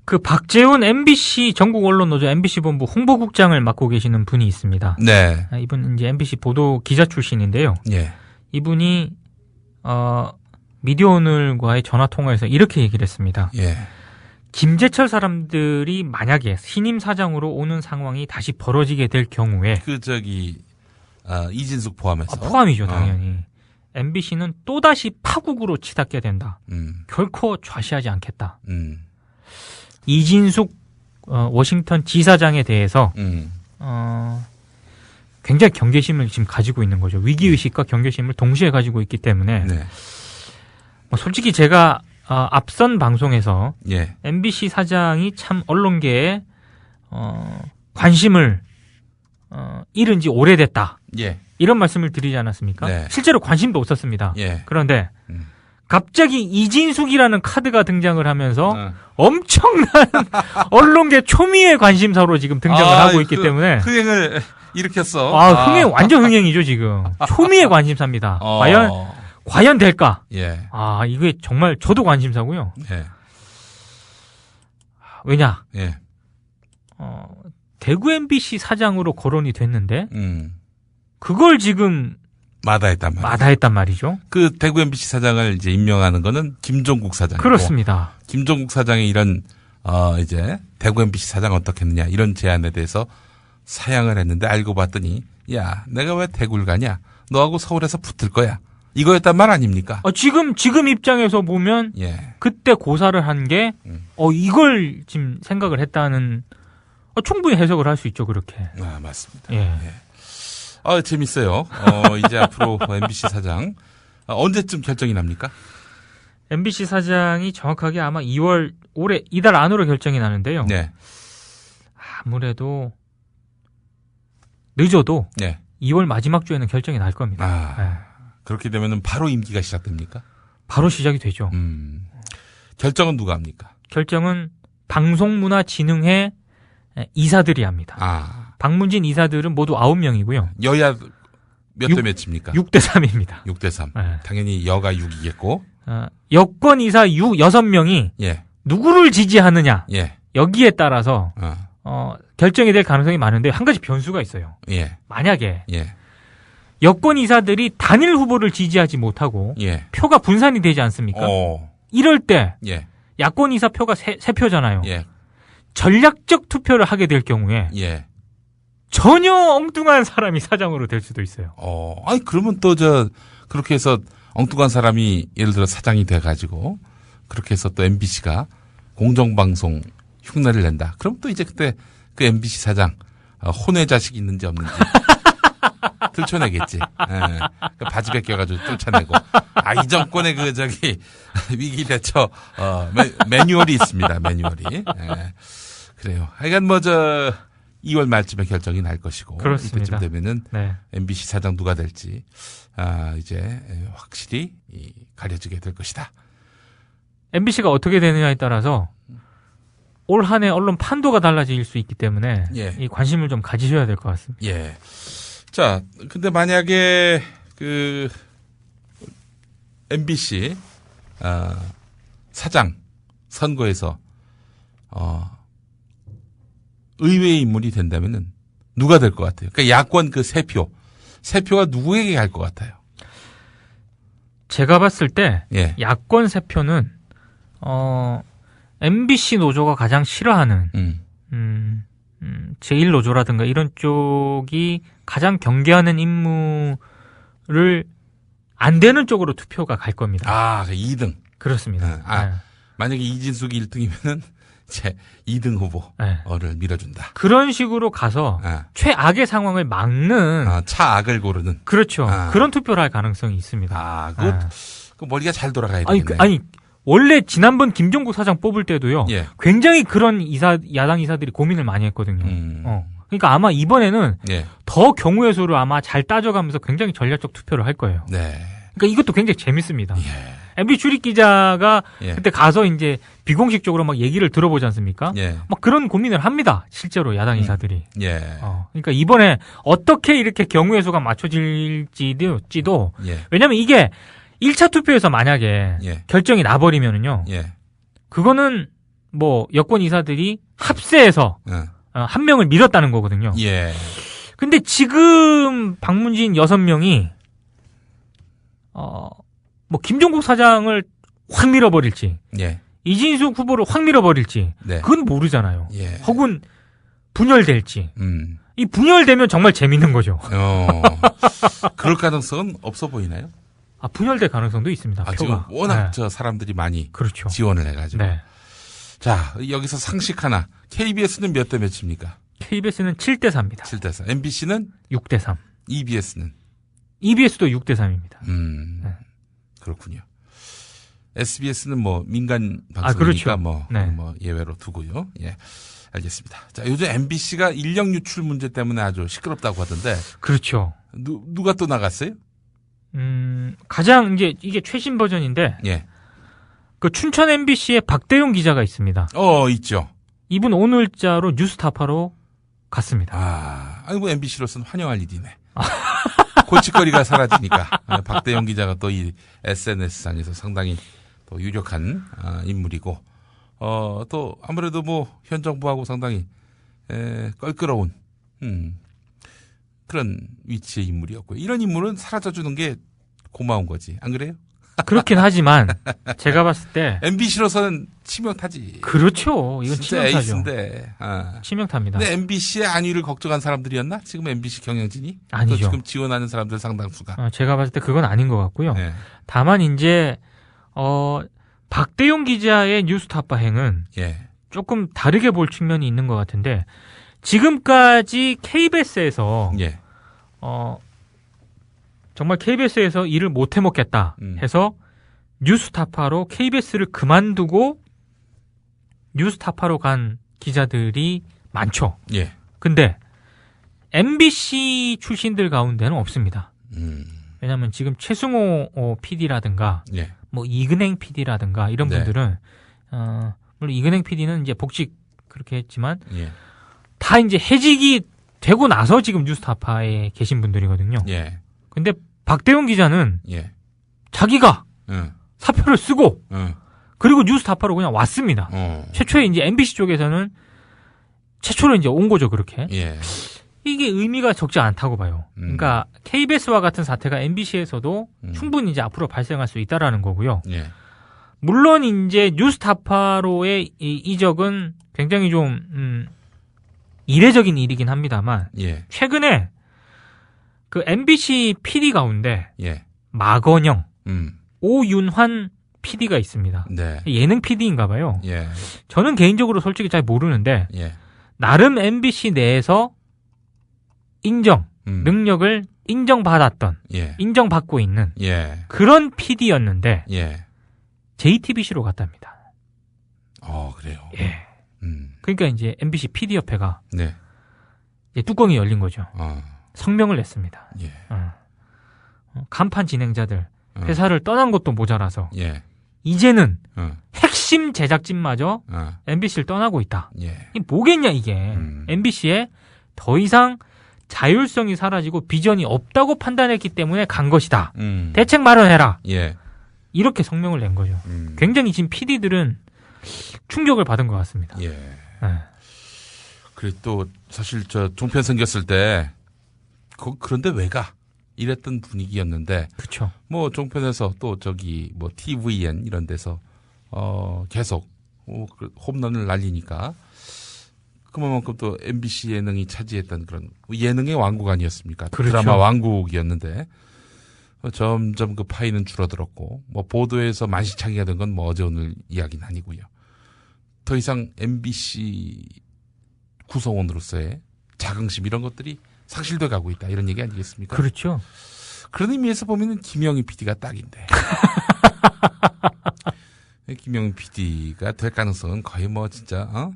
그 박재훈 MBC 전국 언론노조 MBC 본부 홍보국장을 맡고 계시는 분이 있습니다. 네. 이분 이제 MBC 보도 기자 출신인데요. 예. 이분이 미디어오늘과의 전화 통화에서 이렇게 얘기를 했습니다. 예. 김재철 사람들이 만약에 신임 사장으로 오는 상황이 다시 벌어지게 될 경우에 이진숙 포함해서 포함이죠, 당연히. MBC는 또다시 파국으로 치닫게 된다. 결코 좌시하지 않겠다. 이진숙 워싱턴 지사장에 대해서 굉장히 경계심을 지금 가지고 있는 거죠. 위기의식과 경계심을 동시에 가지고 있기 때문에 네. 솔직히 제가 앞선 방송에서 MBC 사장이 참 언론계에 관심을 잃은 지 오래됐다. 이런 말씀을 드리지 않았습니까? 네. 실제로 관심도 없었습니다. 그런데 갑자기 이진숙이라는 카드가 등장을 하면서 엄청난 언론계 초미의 관심사로 지금 등장을 하고 있기 때문에 흥행을 일으켰어. 흥행 완전 흥행이죠 지금. 초미의 관심사입니다. 과연 될까? 이게 정말 저도 관심사고요. 왜냐? 대구 MBC 사장으로 거론이 됐는데 그걸 지금 마다했단 말이죠. 그 대구 MBC 사장을 이제 임명하는 거는 김종국 사장이고. 그렇습니다. 김종국 사장의 이런 이제 대구 MBC 사장 어떻게 했느냐 이런 제안에 대해서 사양을 했는데 알고 봤더니 야 내가 왜 대구를 가냐? 너하고 서울에서 붙을 거야. 이거였단 말 아닙니까? 지금 입장에서 보면 그때 고사를 한 게 이걸 지금 생각을 했다는 충분히 해석을 할 수 있죠 그렇게. 맞습니다. 재밌어요. 이제 앞으로 MBC 사장 언제쯤 결정이 납니까? MBC 사장이 정확하게 아마 2월 올해 이달 안으로 결정이 나는데요. 아무래도 늦어도 2월 마지막 주에는 결정이 날 겁니다. 그렇게 되면은 바로 임기가 시작됩니까? 바로 시작이 되죠. 결정은 누가 합니까? 결정은 방송문화진흥회 이사들이 합니다. 박문진 이사들은 모두 9명이고요. 여야 몇 대 몇입니까? 6대 3입니다. 6대 3. 당연히 여가 6이겠고. 여권 이사 6명이 누구를 지지하느냐 여기에 따라서 결정이 될 가능성이 많은데 한 가지 변수가 있어요. 만약에 여권 이사들이 단일 후보를 지지하지 못하고 표가 분산이 되지 않습니까? 이럴 때 야권 이사 표가 3표잖아요. 전략적 투표를 하게 될 경우에 전혀 엉뚱한 사람이 사장으로 될 수도 있어요. 그러면 또 그렇게 해서 엉뚱한 사람이 예를 들어 사장이 돼가지고 그렇게 해서 또 MBC가 공정방송 흉내를 낸다. 그럼 또 이제 그때 그 MBC 사장 혼외 자식 있는지 없는지 뚫쳐내겠지. 바지 벗겨가지고 뚫쳐내고. 이 정권의 위기 대처 매뉴얼이 있습니다. 매뉴얼이. 그래요. 하여간 2월 말쯤에 결정이 날 것이고. 그렇습니다. 이때쯤 되면은 MBC 사장 누가 될지 이제 확실히 가려지게 될 것이다. MBC가 어떻게 되느냐에 따라서 올 한 해 언론 판도가 달라질 수 있기 때문에 이 관심을 좀 가지셔야 될 것 같습니다. 자, 근데 만약에 MBC 사장 선거에서 의외의 인물이 된다면은 누가 될 것 같아요? 그러니까 야권 그 3표가 누구에게 갈 것 같아요? 제가 봤을 때 야권 3표는 MBC 노조가 가장 싫어하는 제1노조라든가 이런 쪽이 가장 경계하는 인물을 안 되는 쪽으로 투표가 갈 겁니다. 2등. 그렇습니다. 만약에 이진숙이 1등이면은 제 2등 후보를 밀어준다. 그런 식으로 가서 최악의 상황을 막는 차악을 고르는. 그렇죠. 그런 투표를 할 가능성이 있습니다. 그 머리가 잘 돌아가야 되겠네. 원래 지난번 김종국 사장 뽑을 때도요. 굉장히 그런 야당 이사들이 고민을 많이 했거든요. 그러니까 아마 이번에는 더 경우의 수를 아마 잘 따져가면서 굉장히 전략적 투표를 할 거예요. 그러니까 이것도 굉장히 재밌습니다. MB 출입 기자가 그때 가서 이제 비공식적으로 막 얘기를 들어보지 않습니까? 막 그런 고민을 합니다. 실제로 야당 이사들이. 그러니까 이번에 어떻게 이렇게 경우의 수가 맞춰질지도 왜냐면 이게 1차 투표에서 만약에 결정이 나버리면은요. 그거는 여권 이사들이 합세해서 한 명을 밀었다는 거거든요. 근데 지금 박문진 6명이 김종국 사장을 확 밀어버릴지 이진숙 후보를 확 밀어버릴지 네. 그건 모르잖아요. 예. 혹은 분열될지. 이 분열되면 정말 재밌는 거죠. 그럴 가능성은 없어 보이나요? 분열될 가능성도 있습니다. 표가. 지금 워낙 저 사람들이 많이 그렇죠. 지원을 해가지고. 네. 자, 여기서 상식 하나. KBS는 몇 대 몇입니까? KBS는 7대 4입니다. 7대 4. MBC는 6대 3. EBS는? EBS도 6대 3입니다. 네. 그렇군요. SBS는 뭐 민간 방송이니까 그렇죠. 뭐 예외로 두고요. 예. 알겠습니다. 자, 요즘 MBC가 인력 유출 문제 때문에 아주 시끄럽다고 하던데. 그렇죠. 누가 또 나갔어요? 가장 이게 최신 버전인데. 예. 그 춘천 MBC에 박대용 기자가 있습니다. 있죠. 이분 오늘자로 뉴스타파로 갔습니다. 아이고 MBC로서는 환영할 일이네. 고치거리가 사라지니까. 박대용 기자가 또 이 SNS상에서 상당히 또 유력한 인물이고. 또 아무래도 뭐 현 정부하고 상당히 껄끄러운 그런 위치의 인물이었고요. 이런 인물은 사라져주는 게 고마운 거지. 안 그래요? 그렇긴 하지만 제가 봤을 때 MBC로서는 치명타지. 그렇죠. 이건 치명타죠. 에이스인데. 치명타입니다. 근데 MBC의 안위를 걱정한 사람들이었나? 지금 MBC 경영진이? 아니죠. 지금 지원하는 사람들 상당수가. 제가 봤을 때 그건 아닌 것 같고요. 네. 다만 이제 박대용 기자의 뉴스타파 행은 조금 다르게 볼 측면이 있는 것 같은데 지금까지 KBS에서 정말 KBS에서 일을 못 해먹겠다 해서 뉴스타파로 KBS를 그만두고 뉴스타파로 간 기자들이 많죠. 예. 근데 MBC 출신들 가운데는 없습니다. 왜냐하면 지금 최승호 PD라든가 뭐 이근행 PD라든가 이런 분들은 물론 이근행 PD는 이제 복직 그렇게 했지만 다 이제 해직이 되고 나서 지금 뉴스타파에 계신 분들이거든요. 근데 박대용 기자는 자기가 사표를 쓰고 그리고 뉴스타파로 그냥 왔습니다. 최초에 이제 MBC 쪽에서는 최초로 이제 온 거죠, 그렇게. 이게 의미가 적지 않다고 봐요. 그러니까 KBS와 같은 사태가 MBC에서도 충분히 이제 앞으로 발생할 수 있다라는 거고요. 물론 이제 뉴스타파로의 이적은 굉장히 좀 이례적인 일이긴 합니다만 최근에 그 MBC PD 가운데 마건영, 오윤환 PD가 있습니다. 예능 PD인가 봐요. 저는 개인적으로 솔직히 잘 모르는데 나름 MBC 내에서 인정, 능력을 인정받았던, 인정받고 있는 그런 PD였는데 JTBC로 갔답니다. 그래요? 그러니까 이제 MBC PD협회가 이제 뚜껑이 열린 거죠. 성명을 냈습니다. 간판 진행자들 회사를 떠난 것도 모자라서 이제는 핵심 제작진마저 MBC를 떠나고 있다. 이게 뭐겠냐 이게. MBC에 더 이상 자율성이 사라지고 비전이 없다고 판단했기 때문에 간 것이다. 대책 마련해라. 이렇게 성명을 낸 거죠. 굉장히 지금 PD들은 충격을 받은 것 같습니다. 그리고 또 사실 저 종편 생겼을 때 그런데 왜 가? 이랬던 분위기였는데. 그렇죠. 뭐 종편에서 또 저기 뭐 TVN 이런 데서 계속 홈런을 날리니까 그만큼 또 MBC 예능이 차지했던 그런 예능의 왕국 아니었습니까? 그렇죠. 드라마 왕국이었는데 점점 그 파이는 줄어들었고 뭐 보도에서 만시창이가 된 건 뭐 어제 오늘 이야기는 아니고요. 더 이상 MBC 구성원으로서의 자긍심 이런 것들이 상실돼 가고 있다 이런 얘기 아니겠습니까? 그렇죠. 그런 의미에서 보면은 김영희 PD가 딱인데. 김영희 PD가 될 가능성은 거의 뭐 진짜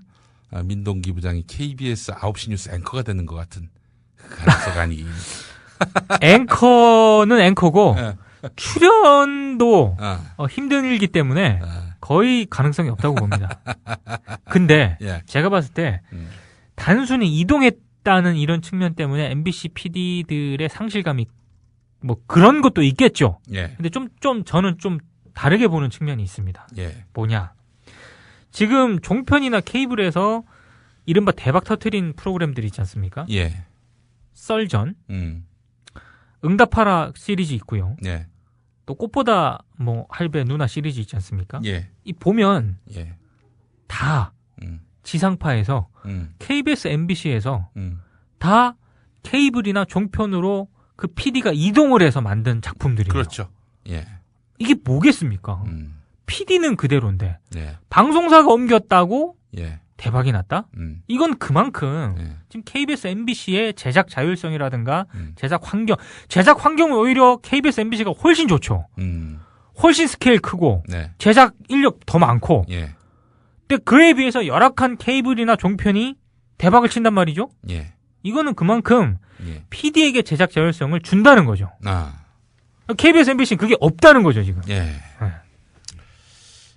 민동기 부장이 KBS 9시 뉴스 앵커가 되는 것 같은 가능성 아니긴. 앵커는 앵커고 출연도 힘든 일이기 때문에 거의 가능성이 없다고 봅니다. 근데 제가 봤을 때 단순히 이동했다는 이런 측면 때문에 MBC PD들의 상실감이 뭐 그런 것도 있겠죠. 근데 좀 저는 좀 다르게 보는 측면이 있습니다. 뭐냐? 지금 종편이나 케이블에서 이른바 대박 터트린 프로그램들이 있지 않습니까? 썰전, 응답하라 시리즈 있고요. 또 꽃보다 뭐 할배 누나 시리즈 있지 않습니까? 예. 이 보면 예. 다 지상파에서 KBS, MBC에서 다 케이블이나 종편으로 그 PD가 이동을 해서 만든 작품들이에요. 그렇죠. 예. 이게 뭐겠습니까? PD는 그대로인데 예. 방송사가 옮겼다고 예. 대박이 났다? 이건 그만큼 예. 지금 KBS, MBC의 제작 자율성이라든가 제작 환경은 오히려 KBS, MBC가 훨씬 좋죠. 훨씬 스케일 크고 네. 제작 인력 더 많고 예. 근데 그에 비해서 열악한 케이블이나 종편이 대박을 친단 말이죠. 예. 이거는 그만큼 예. PD에게 제작 자율성을 준다는 거죠. 아. KBS, MBC는 그게 없다는 거죠, 지금. 예.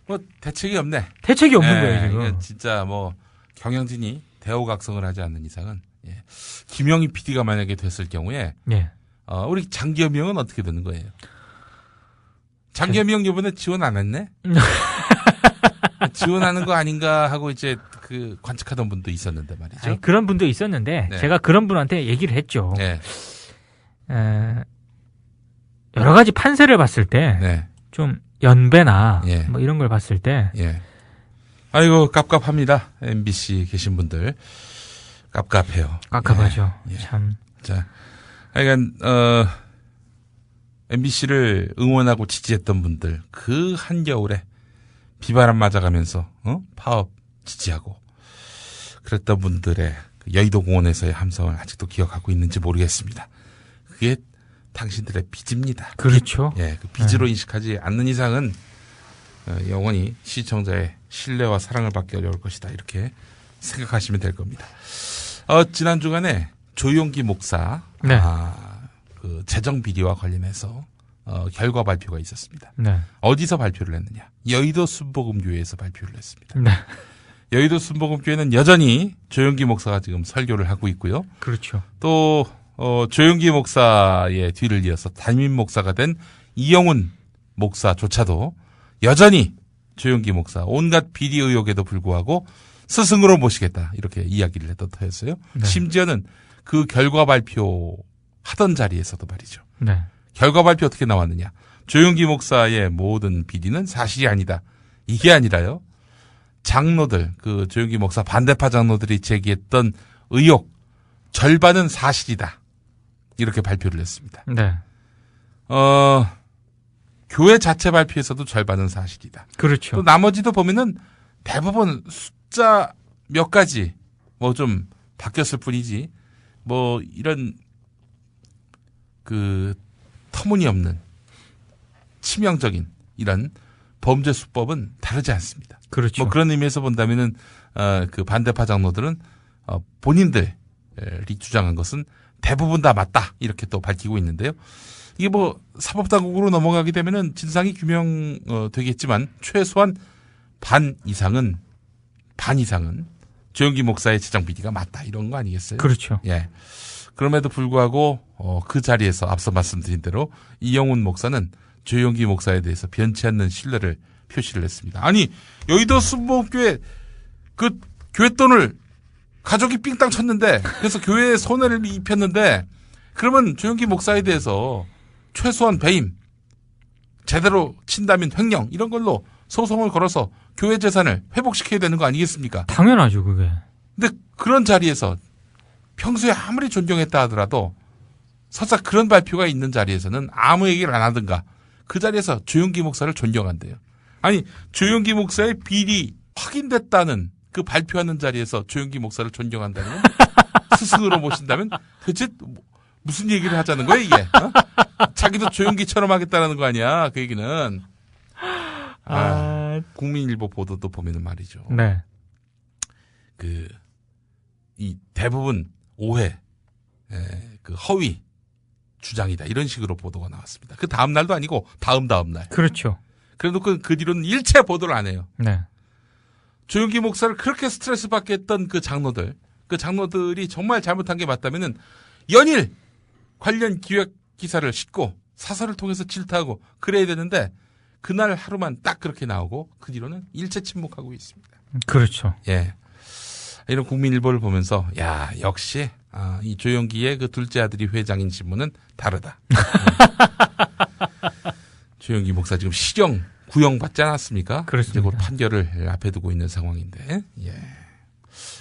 뭐 대책이 없네. 대책이 없는 예. 거예요, 지금. 이건 진짜 뭐 경영진이 대우각성을 하지 않는 이상은 예. 김영희 PD가 만약에 됐을 경우에 예. 우리 장기현미 형은 어떻게 되는 거예요? 장기현미 형 이번에 지원 안 했네? 지원하는 거 아닌가 하고 이제 그 관측하던 분도 있었는데 말이죠. 아니, 그런 분도 있었는데 네. 제가 그런 분한테 얘기를 했죠. 네. 여러 가지 판세를 봤을 때 좀 연배나 예. 뭐 이런 걸 봤을 때 예. 아이고 깝깝합니다. MBC 계신 분들 깝깝해요. 깝깝하죠. 예. 참. 자, 하여간 MBC를 응원하고 지지했던 분들 그 한겨울에 비바람 맞아가면서 파업 지지하고 그랬던 분들의 여의도 공원에서의 함성을 아직도 기억하고 있는지 모르겠습니다. 그게 당신들의 빚입니다. 그렇죠. 예, 그 빚으로 인식하지 않는 이상은 영원히 시청자의 신뢰와 사랑을 받기 어려울 것이다. 이렇게 생각하시면 될 겁니다. 지난 주간에 조용기 목사 네. 그 재정 비리와 관련해서 결과 발표가 있었습니다. 네. 어디서 발표를 했느냐? 여의도 순복음교회에서 발표를 했습니다. 네. 여의도 순복음교회는 여전히 조용기 목사가 지금 설교를 하고 있고요. 그렇죠. 또 조용기 목사의 뒤를 이어서 담임 목사가 된 이영훈 목사조차도 여전히 조용기 목사 온갖 비리 의혹에도 불구하고 스승으로 모시겠다 이렇게 이야기를 했던 터였어요. 네. 심지어는 그 결과 발표 하던 자리에서도 말이죠. 네. 결과 발표 어떻게 나왔느냐. 조용기 목사의 모든 비리는 사실이 아니다. 이게 아니라요. 장로들, 그 조용기 목사 반대파 장로들이 제기했던 의혹 절반은 사실이다. 이렇게 발표를 했습니다. 네. 교회 자체 발표에서도 절반은 사실이다. 그렇죠. 또 나머지도 보면은 대부분 숫자 몇 가지 뭐 좀 바뀌었을 뿐이지 뭐 이런 그 터무니없는 치명적인 이런 범죄 수법은 다르지 않습니다. 그렇죠. 뭐 그런 의미에서 본다면은 그 반대파 장로들은 본인들이 주장한 것은 대부분 다 맞다 이렇게 또 밝히고 있는데요. 이게 뭐 사법당국으로 넘어가게 되면은 진상이 규명 되겠지만 최소한 반 이상은 조용기 목사의 재정 비리가 맞다 이런 거 아니겠어요? 그렇죠. 예. 그럼에도 불구하고 그 자리에서 앞서 말씀드린 대로 이영훈 목사는 조용기 목사에 대해서 변치 않는 신뢰를 표시를 했습니다. 아니 여의도 순복음교회 그 교회 돈을 가족이 삥땅 쳤는데 그래서 교회에 손해를 입혔는데 그러면 조용기 목사에 대해서 최소한 배임 제대로 친다면 횡령 이런 걸로 소송을 걸어서 교회 재산을 회복시켜야 되는 거 아니겠습니까? 당연하죠 그게. 근데 그런 자리에서 평소에 아무리 존경했다 하더라도 설사 그런 발표가 있는 자리에서는 아무 얘기를 안 하든가 그 자리에서 조용기 목사를 존경한대요. 아니 조용기 목사의 비리 확인됐다는 그 발표하는 자리에서 조용기 목사를 존경한다면 스승으로 모신다면 도대체 무슨 얘기를 하자는 거야 이게? 자기도 조용기처럼 하겠다는 거 아니야 그 얘기는. 국민일보 보도도 보면은 말이죠. 네. 이 대부분 오해, 그 허위 주장이다 이런 식으로 보도가 나왔습니다. 그 다음 날도 아니고 다음 날. 그렇죠. 그래도 그 뒤로는 일체 보도를 안 해요. 네. 조용기 목사를 그렇게 스트레스 받게 했던 그 장로들이 정말 잘못한 게 맞다면은 연일 관련 기획 기사를 싣고 사설을 통해서 질타하고 그래야 되는데 그날 하루만 딱 그렇게 나오고 그 뒤로는 일체 침묵하고 있습니다. 그렇죠. 예. 이런 국민일보를 보면서 야 역시 이 조용기의 그 둘째 아들이 회장인 신문은 다르다. 최영기 목사 지금 실형 구형받지 않았습니까? 그렇습니다. 이제 곧 판결을 앞에 두고 있는 상황인데, 예.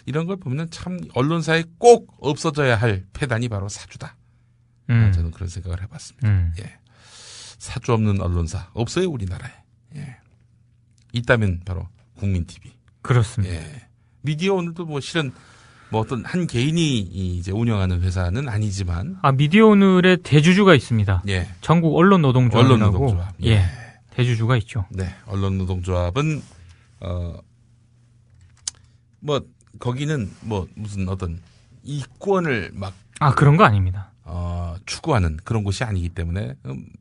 이런 걸 보면 참 언론사에 꼭 없어져야 할 폐단이 바로 사주다. 저는 그런 생각을 해봤습니다. 예. 사주 없는 언론사 없어요, 우리나라에. 예. 있다면 바로 국민TV. 그렇습니다. 예. 미디어 오늘도 뭐 실은 뭐 어떤 한 개인이 이제 운영하는 회사는 아니지만. 미디어 오늘의 대주주가 있습니다. 예. 전국 언론노동조합이라고. 언론노동조합. 예. 대주주가 있죠. 네. 언론노동조합은, 뭐, 거기는 뭐 무슨 어떤 이권을 막. 그런 거 아닙니다. 추구하는 그런 곳이 아니기 때문에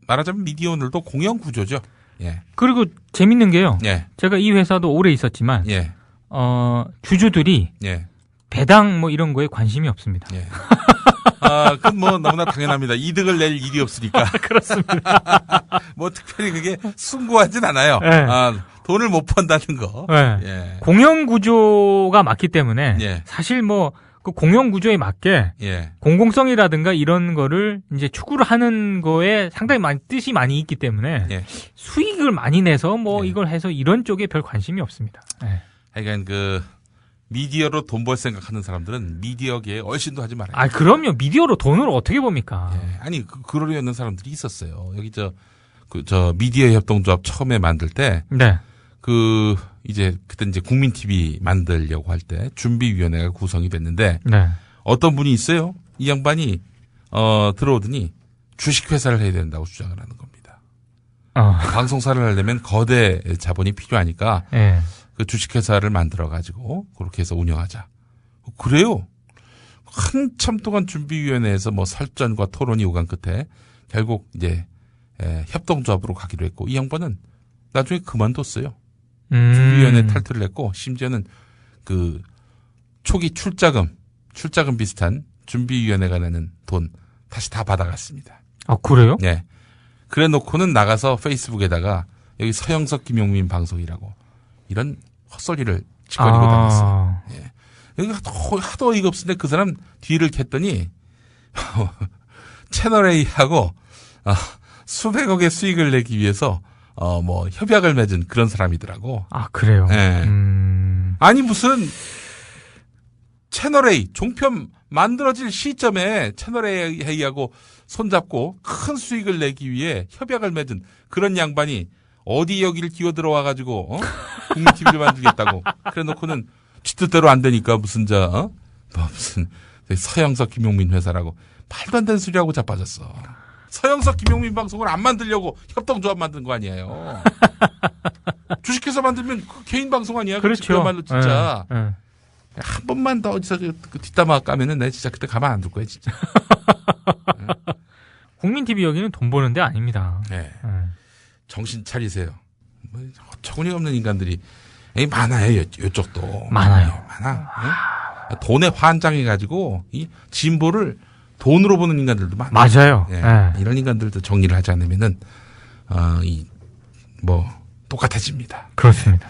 말하자면 미디어 오늘도 공영 구조죠. 예. 그리고 재밌는 게요. 예. 제가 이 회사도 오래 있었지만, 예. 주주들이 예. 배당 뭐 이런 거에 관심이 없습니다. 예. 그건 뭐 너무나 당연합니다. 이득을 낼 일이 없으니까. 그렇습니다. 뭐 특별히 그게 숭고하진 않아요. 네. 돈을 못 번다는 거. 네. 예. 공영 구조가 맞기 때문에 예. 사실 뭐 그 공영 구조에 맞게 예. 공공성이라든가 이런 거를 이제 추구를 하는 거에 상당히 뜻이 많이 있기 때문에 예. 수익을 많이 내서 뭐 이걸 해서 이런 쪽에 별 관심이 없습니다. 예. 하여간 미디어로 돈 벌 생각하는 사람들은 미디어계에 얼씬도 하지 말아요. 그럼요. 미디어로 돈을 어떻게 법니까? 예. 아니, 그러려 있는 사람들이 있었어요. 여기 미디어 협동조합 처음에 만들 때. 네. 그때 이제 국민TV 만들려고 할 때 준비위원회가 구성이 됐는데. 네. 어떤 분이 있어요. 이 양반이, 들어오더니 주식회사를 해야 된다고 주장을 하는 겁니다. 방송사를 하려면 거대 자본이 필요하니까. 네. 그 주식회사를 만들어가지고 그렇게 해서 운영하자. 그래요. 한참 동안 준비위원회에서 뭐 설전과 토론이 오간 끝에 결국 이제 협동조합으로 가기로 했고 이 양반은 나중에 그만뒀어요. 준비위원회 탈퇴를 했고 심지어는 그 초기 출자금 비슷한 준비위원회가 내는 돈 다시 다 받아갔습니다. 그래요? 네. 그래 놓고는 나가서 페이스북에다가 여기 서영석 김용민 방송이라고 이런 헛소리를 짓거리고 다녔어요. 예. 여기 하도 어이가 없는데 그 사람 뒤를 캤더니 채널A하고 수백억의 수익을 내기 위해서 뭐 협약을 맺은 그런 사람이더라고. 그래요? 예. 아니 무슨 채널A 종편 만들어질 시점에 채널A하고 손잡고 큰 수익을 내기 위해 협약을 맺은 그런 양반이 어디 여기를 기어들어와가지고, 국민TV를 만들겠다고. 그래 놓고는, 쥐뜻대로 안 되니까 무슨 무슨, 서영석 김용민 회사라고, 말도 안 되는 소리하고 자빠졌어. 서영석 김용민 방송을 안 만들려고 협동조합 만든 거 아니에요. 주식회사 만들면 그 개인 방송 아니야? 그렇죠. 그야말로 진짜. 한 번만 더 어디서 뒷담화 까면은 내가 진짜 그때 가만 안 둘 거야, 진짜. 국민TV 여기는 돈 버는 데 아닙니다. 네. 정신 차리세요. 뭐, 어처구니 없는 인간들이 많아요. 이쪽도 많아요. 많아. 네? 돈에 환장해가지고 이 진보를 돈으로 보는 인간들도 많아요. 맞아요. 네. 이런 인간들도 정리를 하지 않으면은 똑같아집니다. 그렇습니다.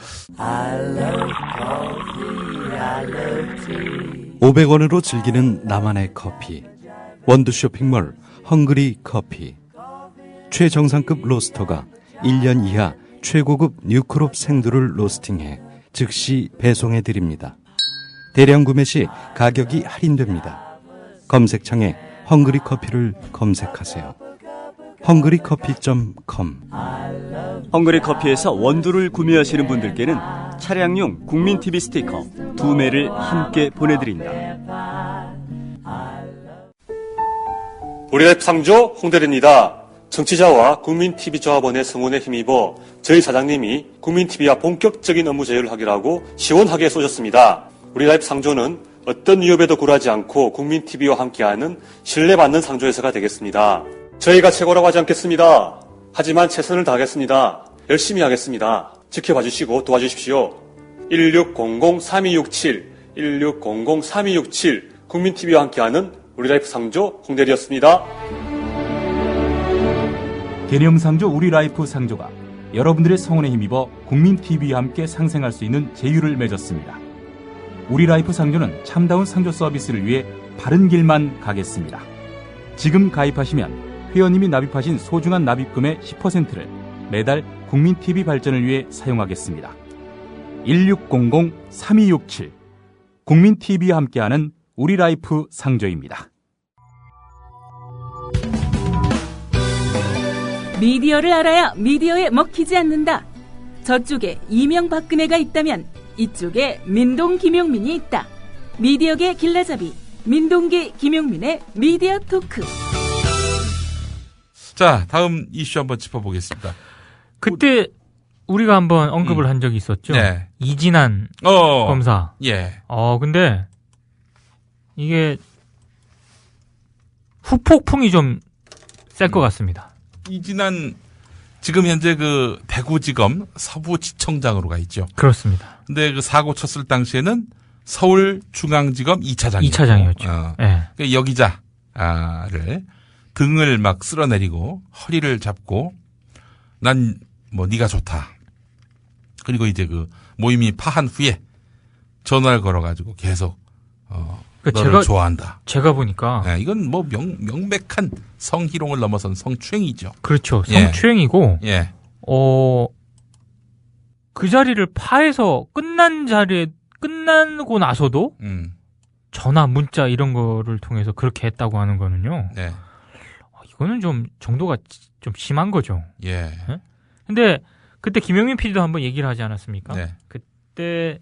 500원으로 즐기는 나만의 커피. 원두 쇼핑몰 헝그리 커피. 최정상급 로스터가 1년 이하 최고급 뉴크롭 생두를 로스팅해 즉시 배송해드립니다. 대량 구매 시 가격이 할인됩니다. 검색창에 헝그리 커피를 검색하세요. 헝그리커피.com. 헝그리 커피에서 원두를 구매하시는 분들께는 차량용 국민TV 스티커 2매를 함께 보내드립니다. 우리라이프 상조 홍대리입니다. 정치자와 국민TV 조합원의 성원에 힘입어 저희 사장님이 국민TV와 본격적인 업무 제휴를 하기로 하고 시원하게 쏘셨습니다. 우리라이프 상조는 어떤 위협에도 굴하지 않고 국민TV와 함께하는 신뢰받는 상조회사가 되겠습니다. 저희가 최고라고 하지 않겠습니다. 하지만 최선을 다하겠습니다. 열심히 하겠습니다. 지켜봐 주시고 도와주십시오. 1600-3267, 1600-3267 국민TV와 함께하는 우리라이프 상조 홍대리였습니다. 개념상조 우리라이프 상조가 여러분들의 성원에 힘입어 국민TV와 함께 상생할 수 있는 제휴를 맺었습니다. 우리라이프 상조는 참다운 상조 서비스를 위해 바른 길만 가겠습니다. 지금 가입하시면 회원님이 납입하신 소중한 납입금의 10%를 매달 국민TV 발전을 위해 사용하겠습니다. 1600-3267 국민TV와 함께하는 우리라이프 상조입니다. 미디어를 알아야 미디어에 먹히지 않는다. 저쪽에 이명박근혜가 있다면 이쪽에 민동 김용민이 있다. 미디어계 길라잡이 민동기 김용민의 미디어 토크. 자, 다음 이슈 한번 짚어보겠습니다. 그때 우리가 한번 언급을 한 적이 있었죠. 네. 이진한 검사. 예. 근데 이게 후폭풍이 좀 셀 것 같습니다. 이진한 지금 현재 그 대구지검 서부지청장으로 가 있죠. 그렇습니다. 근데 그 사고 쳤을 당시에는 서울중앙지검 2차장이었죠. 네. 그 여기자를 등을 막 쓸어내리고 허리를 잡고 난 뭐 네가 좋다. 그리고 이제 그 모임이 파한 후에 전화를 걸어가지고 계속 너를 좋아한다. 제가 보니까 이건 뭐 명백한 성희롱을 넘어선 성추행이죠. 그렇죠. 성추행이고 예. 그 자리를 파해서 끝나고 나서도 전화, 문자 이런 거를 통해서 그렇게 했다고 하는 거는요. 네. 이거는 좀 정도가 좀 심한 거죠. 예. 네? 근데 그때 김용민 PD도 한번 얘기를 하지 않았습니까? 네. 그때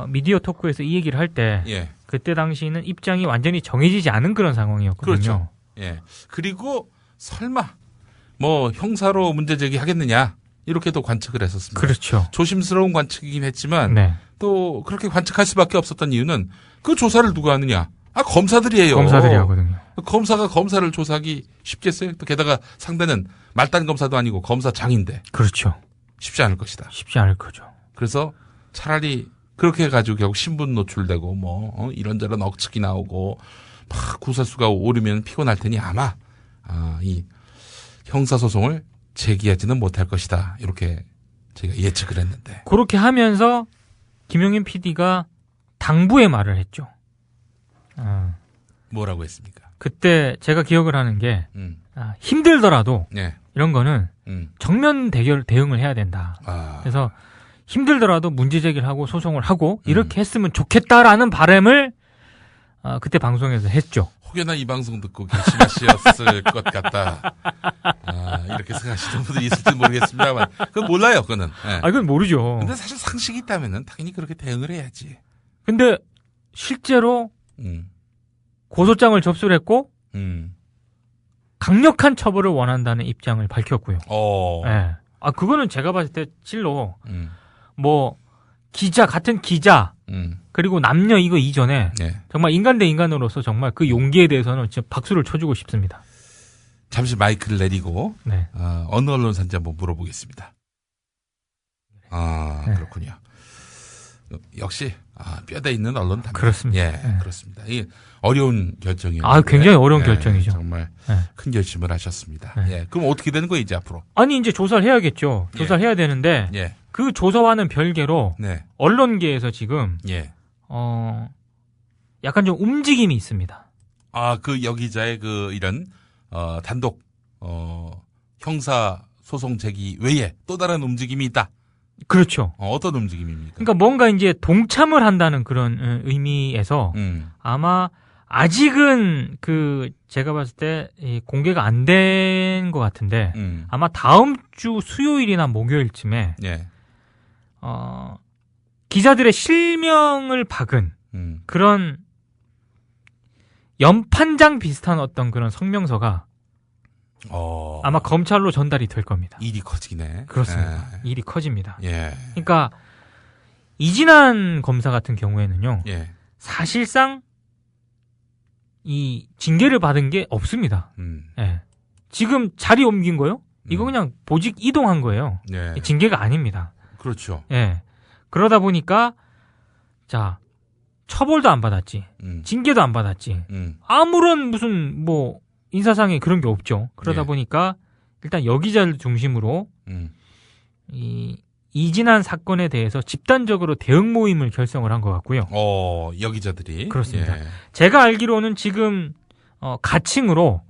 미디어 토크에서 이 얘기를 할 때 예. 그때 당시는 입장이 완전히 정해지지 않은 그런 상황이었거든요. 그렇죠. 예. 그리고 설마 뭐 형사로 문제 제기하겠느냐 이렇게도 관측을 했었습니다. 그렇죠. 조심스러운 관측이긴 했지만 네. 또 그렇게 관측할 수밖에 없었던 이유는 그 조사를 누가 하느냐? 검사들이에요. 검사들이 하거든요. 검사가 검사를 조사하기 쉽겠어요? 또 게다가 상대는 말단 검사도 아니고 검사장인데. 그렇죠. 쉽지 않을 것이다. 쉽지 않을 거죠. 그래서 차라리 그렇게 해가지고 결국 신분 노출되고 뭐 이런저런 억측이 나오고 막 구설수가 오르면 피곤할 테니 아마 이 형사소송을 제기하지는 못할 것이다. 이렇게 제가 예측을 했는데. 그렇게 하면서 김용민 PD가 당부의 말을 했죠. 뭐라고 했습니까? 그때 제가 기억을 하는 게 힘들더라도 네. 이런 거는 정면 대응을 해야 된다. 그래서 힘들더라도 문제 제기를 하고 소송을 하고 이렇게 했으면 좋겠다라는 바람을 그때 방송에서 했죠. 혹여나 이 방송 듣고 계시마시였을 것 같다. 이렇게 생각하시는 분들이 있을지 모르겠습니다만 그건 몰라요. 그거는. 네. 그건 모르죠. 근데 사실 상식이 있다면은 당연히 그렇게 대응을 해야지. 근데 실제로 고소장을 접수를 했고 강력한 처벌을 원한다는 입장을 밝혔고요. 네. 그거는 제가 봤을 때 실로 뭐 같은 기자 그리고 남녀 이거 이전에 정말 인간 대 인간으로서 정말 그 용기에 대해서는 진짜 박수를 쳐주고 싶습니다. 잠시 마이크를 내리고 어느 언론사인지 한번 물어보겠습니다. 그렇군요. 역시 뼈대 있는 언론답니다. 그렇습니다. 예, 그렇습니다. 이 어려운 결정이에요. 굉장히 어려운 결정이죠. 정말 큰 결심을 하셨습니다. 예, 그럼 어떻게 되는 거예요, 이제 앞으로? 이제 조사를 해야겠죠. 조사를 해야 되는데 그 조사와는 별개로 언론계에서 지금 약간 좀 움직임이 있습니다. 그 여기자의 그 이런 단독 형사 소송 제기 외에 또 다른 움직임이 있다. 그렇죠. 어떤 움직임입니까? 그러니까 뭔가 이제 동참을 한다는 그런 의미에서 아마 아직은 제가 봤을 때 공개가 안 된 것 같은데 아마 다음 주 수요일이나 목요일쯤에 기자들의 실명을 박은 그런 연판장 비슷한 어떤 그런 성명서가 아마 검찰로 전달이 될 겁니다. 일이 커지네. 그렇습니다. 일이 커집니다. 예. 그러니까 이진한 검사 같은 경우에는요. 사실상 이 징계를 받은 게 없습니다. 예. 지금 자리 옮긴 거요? 이거 그냥 보직 이동한 거예요. 징계가 아닙니다. 그렇죠. 예. 그러다 보니까 처벌도 안 받았지. 징계도 안 받았지. 아무런 무슨 인사상에 그런 게 없죠. 그러다 보니까 일단 여기자를 중심으로 이진한 사건에 대해서 집단적으로 대응 모임을 결성을 한 것 같고요. 여기자들이. 그렇습니다. 제가 알기로는 지금 가칭으로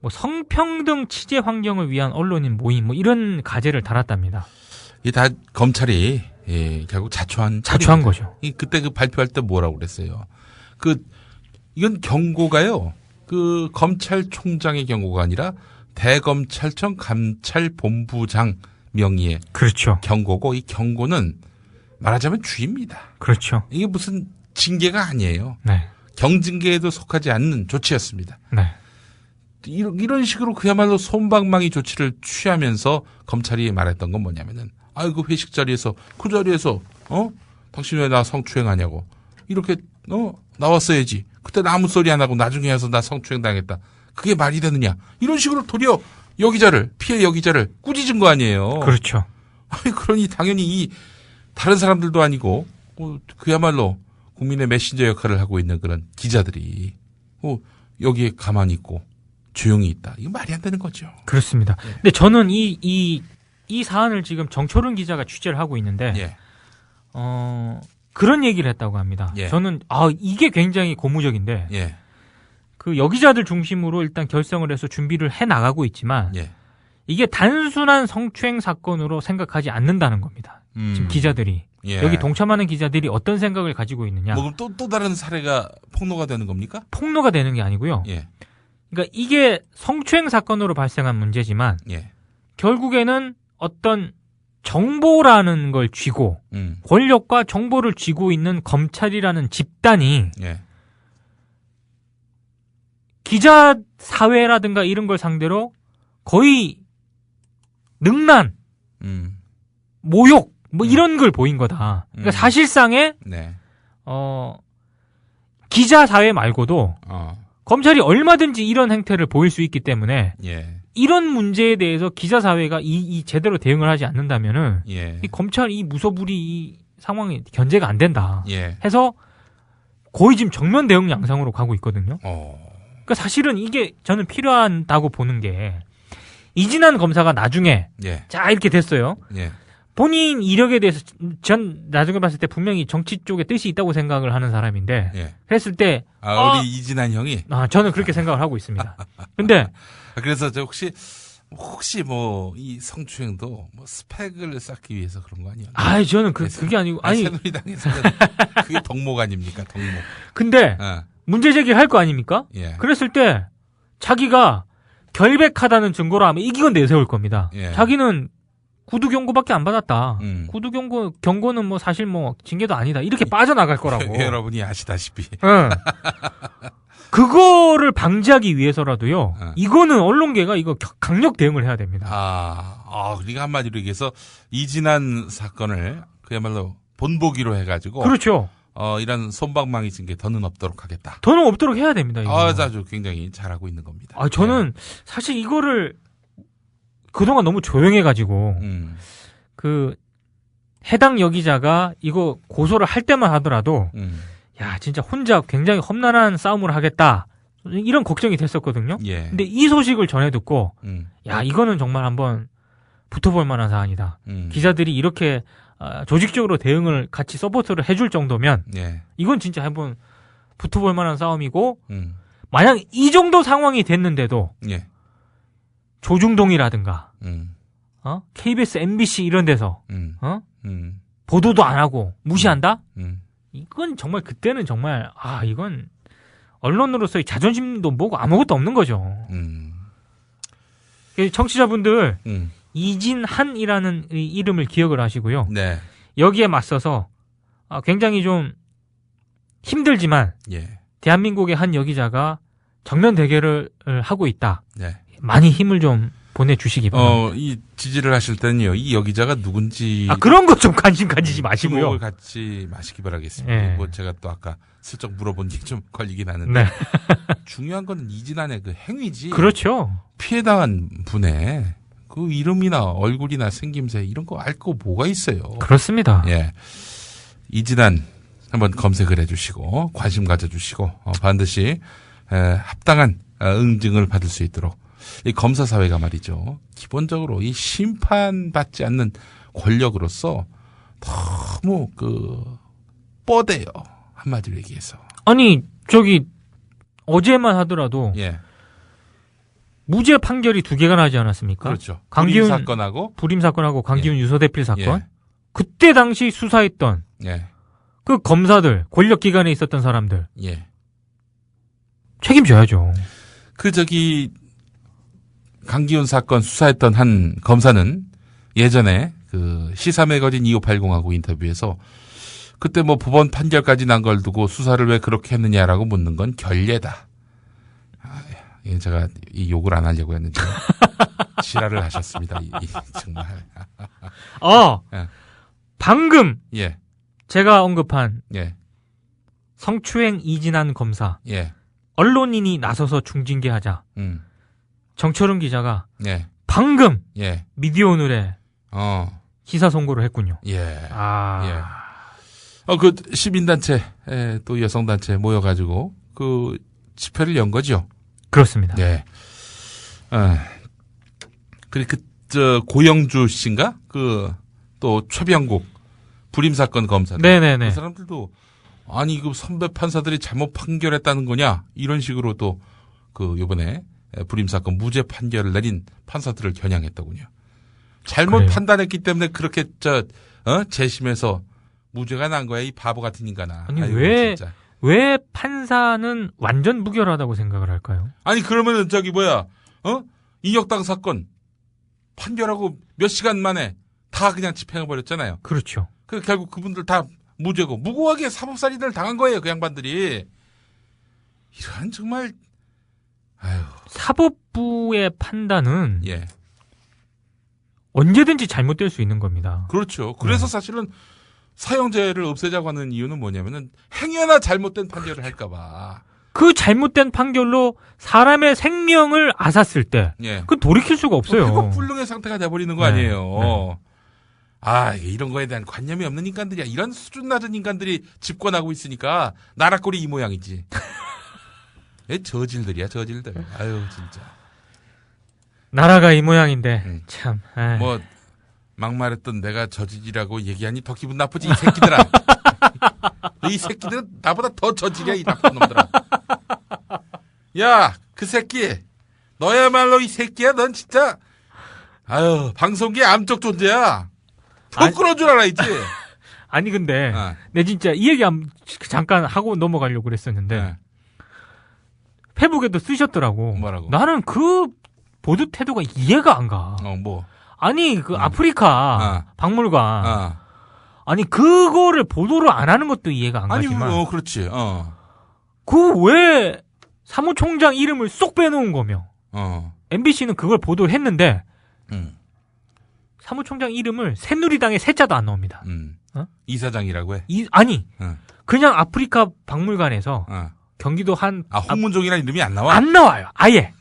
뭐 성평등 취재 환경을 위한 언론인 모임 뭐 이런 가제를 달았답니다. 이게 다 검찰이 결국 자초한 거죠. 그때 그 발표할 때 뭐라고 그랬어요? 이건 경고가요. 그 검찰총장의 경고가 아니라 대검찰청 감찰본부장 명의의 그렇죠. 경고고 이 경고는 말하자면 주의입니다. 그렇죠. 이게 무슨 징계가 아니에요. 네. 경징계에도 속하지 않는 조치였습니다. 네. 이런 식으로 그야말로 솜방망이 조치를 취하면서 검찰이 말했던 건 뭐냐면은 그 회식 자리에서 그 자리에서 당신 왜 나 성추행하냐고 이렇게 나왔어야지. 그때 아무 소리 안 하고 나중에 와서 나 성추행 당했다. 그게 말이 되느냐. 이런 식으로 도리어 피해 여기자를 꾸짖은 거 아니에요. 그렇죠. 그러니 당연히 다른 사람들도 아니고 그야말로 국민의 메신저 역할을 하고 있는 그런 기자들이 여기에 가만히 있고 조용히 있다. 이거 말이 안 되는 거죠. 그렇습니다. 네. 근데 저는 이 사안을 지금 정철훈 기자가 취재를 하고 있는데 예. 그런 얘기를 했다고 합니다. 예. 저는 이게 굉장히 고무적인데 예. 그 여기자들 중심으로 일단 결성을 해서 준비를 해 나가고 있지만 예. 이게 단순한 성추행 사건으로 생각하지 않는다는 겁니다. 지금 기자들이 예. 여기 동참하는 기자들이 어떤 생각을 가지고 있느냐. 뭐 또 다른 사례가 폭로가 되는 겁니까? 폭로가 되는 게 아니고요. 예. 그러니까 이게 성추행 사건으로 발생한 문제지만 예. 결국에는 어떤 정보라는 걸 쥐고 권력과 정보를 쥐고 있는 검찰이라는 집단이 예. 기자 사회라든가 이런 걸 상대로 거의 능란, 모욕 뭐 이런 걸 보인 거다. 그러니까 사실상의 네. 기자 사회 말고도 검찰이 얼마든지 이런 행태를 보일 수 있기 때문에 예. 이런 문제에 대해서 기자 사회가 이 제대로 대응을 하지 않는다면은 예. 이 검찰 이 무소불위 이 상황이 견제가 안 된다. 예. 해서 거의 지금 정면 대응 양상으로 가고 있거든요. 그러니까 사실은 이게 저는 필요하다고 보는 게 이진한 검사가 나중에 예. 자 이렇게 됐어요. 예. 본인 이력에 대해서 전 나중에 봤을 때 분명히 정치 쪽에 뜻이 있다고 생각을 하는 사람인데 예. 그랬을 때 우리 이진한 형이 저는 그렇게 생각을 하고 있습니다. 근데 그래서 저 혹시 뭐 이 성추행도 뭐 스펙을 쌓기 위해서 그런 거 아니에요? 저는 그게 아니고 새누리당에서는 그게 덕목 아닙니까? 덕목. 근데 문제 제기를 할 거 아닙니까? 예. 그랬을 때 자기가 결백하다는 증거로 하면 이건 내세울 겁니다. 예. 자기는 구두 경고밖에 안 받았다. 구두 경고는 뭐 사실 뭐 징계도 아니다. 이렇게 빠져나갈 거라고. 여러분이 아시다시피. 그거를 방지하기 위해서라도요. 이거는 언론계가 이거 강력 대응을 해야 됩니다. 그러니까 한마디로 얘기해서 이진한 사건을 그야말로 본보기로 해가지고. 그렇죠. 이런 솜방망이 징계 더는 없도록 하겠다. 더는 없도록 해야 됩니다. 이거. 아주 굉장히 잘하고 있는 겁니다. 저는 사실 이거를 그동안 너무 조용해가지고 그 해당 여기자가 이거 고소를 할 때만 하더라도 야 진짜 혼자 굉장히 험난한 싸움을 하겠다 이런 걱정이 됐었거든요. 예. 근데 이 소식을 전해 듣고 야 이거는 정말 한번 붙어볼 만한 사안이다. 기자들이 이렇게 조직적으로 대응을 같이 서포트를 해줄 정도면 예. 이건 진짜 한번 붙어볼 만한 싸움이고 만약 이 정도 상황이 됐는데도 예. 조중동이라든가 KBS, MBC 이런 데서 보도도 안 하고 무시한다? 이건 정말 그때는 정말 이건 언론으로서의 자존심도 뭐고 아무것도 없는 거죠. 청취자분들 이진한이라는 이름을 기억을 하시고요. 네. 여기에 맞서서 굉장히 좀 힘들지만 예. 대한민국의 한 여기자가 정면 대결을 하고 있다. 네. 많이 힘을 좀 보내주시기 바랍니다. 이 지지를 하실 때는요, 이 여기자가 누군지. 그런 거 좀 관심 가지지 마시고요. 주목을 갖지 마시기 바라겠습니다. 네. 뭐 제가 또 아까 슬쩍 물어본 게 좀 걸리긴 하는데. 네. 중요한 건 이진한의 그 행위지. 그렇죠. 피해당한 분의 그 이름이나 얼굴이나 생김새 이런 거 알 거 뭐가 있어요. 그렇습니다. 예. 이진한 한번 검색을 해주시고 관심 가져주시고 반드시 합당한 응징을 받을 수 있도록 이 검사 사회가 말이죠. 기본적으로 이 심판받지 않는 권력으로서 너무 뻗대요. 한마디로 얘기해서. 아니 어제만 하더라도 예. 무죄 판결이 2개가 나지 않았습니까? 그렇죠. 강기훈 불임 사건하고 강기훈 유서대필 사건. 예. 그때 당시 수사했던 예. 그 검사들, 권력기관에 있었던 사람들. 예. 책임져야죠. 강기훈 사건 수사했던 한 검사는 예전에 그 시사 매거진 2580하고 인터뷰에서 그때 뭐 법원 판결까지 난 걸 두고 수사를 왜 그렇게 했느냐라고 묻는 건 결례다. 제가 이 욕을 안 하려고 했는데 지랄을 하셨습니다. 정말. 예. 방금 예. 제가 언급한 예. 성추행 이진한 검사. 예. 언론인이 나서서 중징계하자. 정철은 기자가 예. 방금 예. 미디어 오늘에 기사 선고를 했군요. 예. 예. 그 시민단체 또 여성단체 모여가지고 그 집회를 연 거죠. 그렇습니다. 네. 그리고 고영주 씨인가? 또 최병국 불임 사건 검사. 네네네. 그 사람들도 아니 그 선배 판사들이 잘못 판결했다는 거냐 이런 식으로 또 요번에 불임 사건 무죄 판결을 내린 판사들을 겨냥했더군요. 잘못 그래요. 판단했기 때문에 그렇게 재심에서 무죄가 난 거야 이 바보 같은 인간아. 아니 아이고, 왜 진짜. 판사는 완전 무결하다고 생각을 할까요? 아니 그러면은 인혁당 사건 판결하고 몇 시간 만에 다 그냥 집행해 버렸잖아요. 그렇죠. 결국 그분들 다 무죄고 무고하게 사법살인을 당한 거예요 그 양반들이. 이런 정말 사법부의 판단은 예. 언제든지 잘못될 수 있는 겁니다. 그렇죠. 그래서 사실은 사형제를 없애자고 하는 이유는 뭐냐면은 행여나 잘못된 판결을 할까봐. 그 잘못된 판결로 사람의 생명을 앗았을 때, 예. 그 돌이킬 수가 없어요. 회복불능의 상태가 돼버리는 거 아니에요. 이런 거에 대한 관념이 없는 인간들이야. 이런 수준 낮은 인간들이 집권하고 있으니까 나라 꼴이 이 모양이지. 저질들이야, 저질들. 아유, 진짜. 나라가 이 모양인데, 참. 뭐, 막말했던 내가 저질이라고 얘기하니 더 기분 나쁘지, 이 새끼들아. 이 새끼들은 나보다 더 저질이야, 이 나쁜 놈들아. 야, 그 새끼. 너야말로 이 새끼야, 넌 진짜. 방송계의 암적 존재야. 더 끌어줄 알아야지. 아니, 근데, 내 진짜 이 얘기 잠깐 하고 넘어가려고 그랬었는데, 페북에도 쓰셨더라고. 뭐라고? 나는 그 보도 태도가 이해가 안 가. 아니, 아프리카 박물관. 아니, 그거를 보도를 안 하는 것도 이해가 안 가지만. 아니, 그렇지. 왜 사무총장 이름을 쏙 빼놓은 거며. MBC는 그걸 보도를 했는데, 사무총장 이름을 새누리당의 새자도 안 나옵니다. 이사장이라고 해? 그냥 아프리카 박물관에서 경기도 홍문종이라는 이름이 안 나와? 안 나와요. 아예.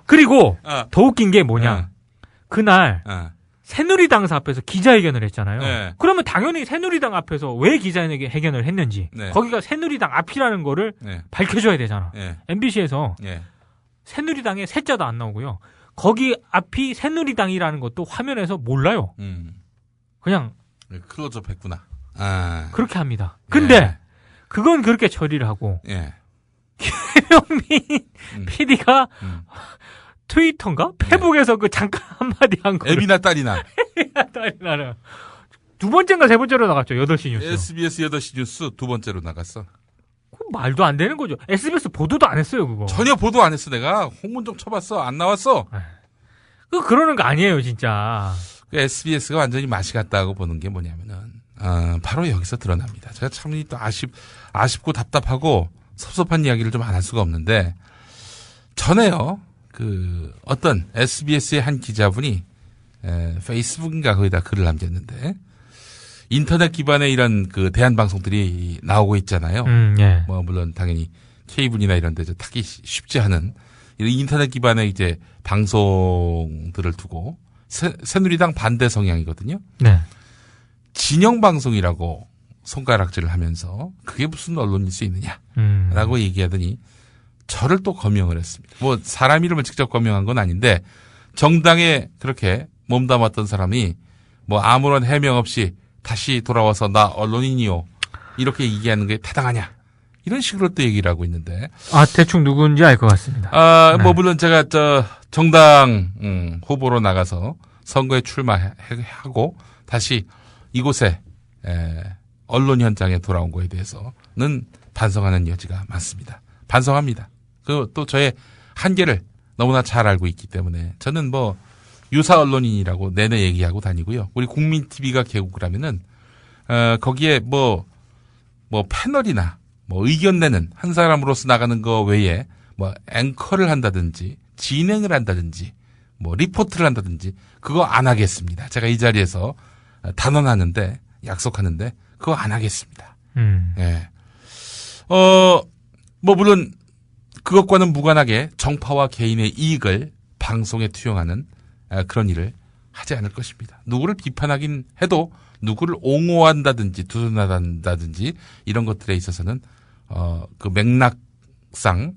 그리고 더 웃긴 게 뭐냐. 그날 새누리당사 앞에서 기자회견을 했잖아요. 네. 그러면 당연히 새누리당 앞에서 왜 기자회견을 했는지 거기가 새누리당 앞이라는 거를 밝혀줘야 되잖아. MBC에서 새누리당의 새자도 안 나오고요. 거기 앞이 새누리당이라는 것도 화면에서 몰라요. 그냥 클로즈업 했구나. 그렇게 합니다. 근데 그건 그렇게 처리를 하고 김영민 PD가 트위터인가? 페북에서 그 잠깐 한마디 한 거. 애비나 딸이나. 애비나 딸이나는 두 번째인가 세 번째로 나갔죠. 8시 뉴스. SBS 8시 뉴스 두 번째로 나갔어. 그 말도 안 되는 거죠. SBS 보도도 안 했어요, 그거. 전혀 보도 안 했어, 내가. 홍문종 쳐봤어. 안 나왔어. 그러는 거 아니에요, 진짜. SBS가 완전히 맛이 갔다고 보는 게 뭐냐면은, 바로 여기서 드러납니다. 제가 참 또 아쉽고 답답하고 섭섭한 이야기를 좀 안 할 수가 없는데, 전에요, 어떤 SBS의 한 기자분이, 페이스북인가 거기다 글을 남겼는데, 인터넷 기반의 이런 대한방송들이 나오고 있잖아요. 예. 뭐, 물론 당연히 케이블이나 이런 데서 타기 쉽지 않은 이런 인터넷 기반의 이제 방송들을 두고 새누리당 반대 성향이거든요. 네. 진영방송이라고 손가락질을 하면서 그게 무슨 언론일 수 있느냐라고 얘기하더니 저를 또 거명을 했습니다. 뭐 사람 이름을 직접 거명한 건 아닌데 정당에 그렇게 몸담았던 사람이 뭐 아무런 해명 없이 다시 돌아와서 나 언론인이요 이렇게 얘기하는 게 타당하냐 이런 식으로 또 얘기를 하고 있는데. 대충 누군지 알 것 같습니다. 뭐 물론 제가 정당 후보로 나가서 선거에 출마하고 다시 이곳에 언론 현장에 돌아온 거에 대해서는 반성하는 여지가 많습니다. 반성합니다. 또 저의 한계를 너무나 잘 알고 있기 때문에 저는 뭐 유사 언론인이라고 내내 얘기하고 다니고요. 우리 국민TV가 개국을 하면은 거기에 뭐 패널이나 뭐 의견 내는 한 사람으로서 나가는 거 외에 뭐 앵커를 한다든지 진행을 한다든지 뭐 리포트를 한다든지 그거 안 하겠습니다. 제가 이 자리에서 단언하는데 약속하는데 그거 안 하겠습니다. 예. 뭐 물론 그것과는 무관하게 정파와 개인의 이익을 방송에 투영하는 그런 일을 하지 않을 것입니다. 누구를 비판하긴 해도 누구를 옹호한다든지 두둔한다든지 이런 것들에 있어서는 그 맥락상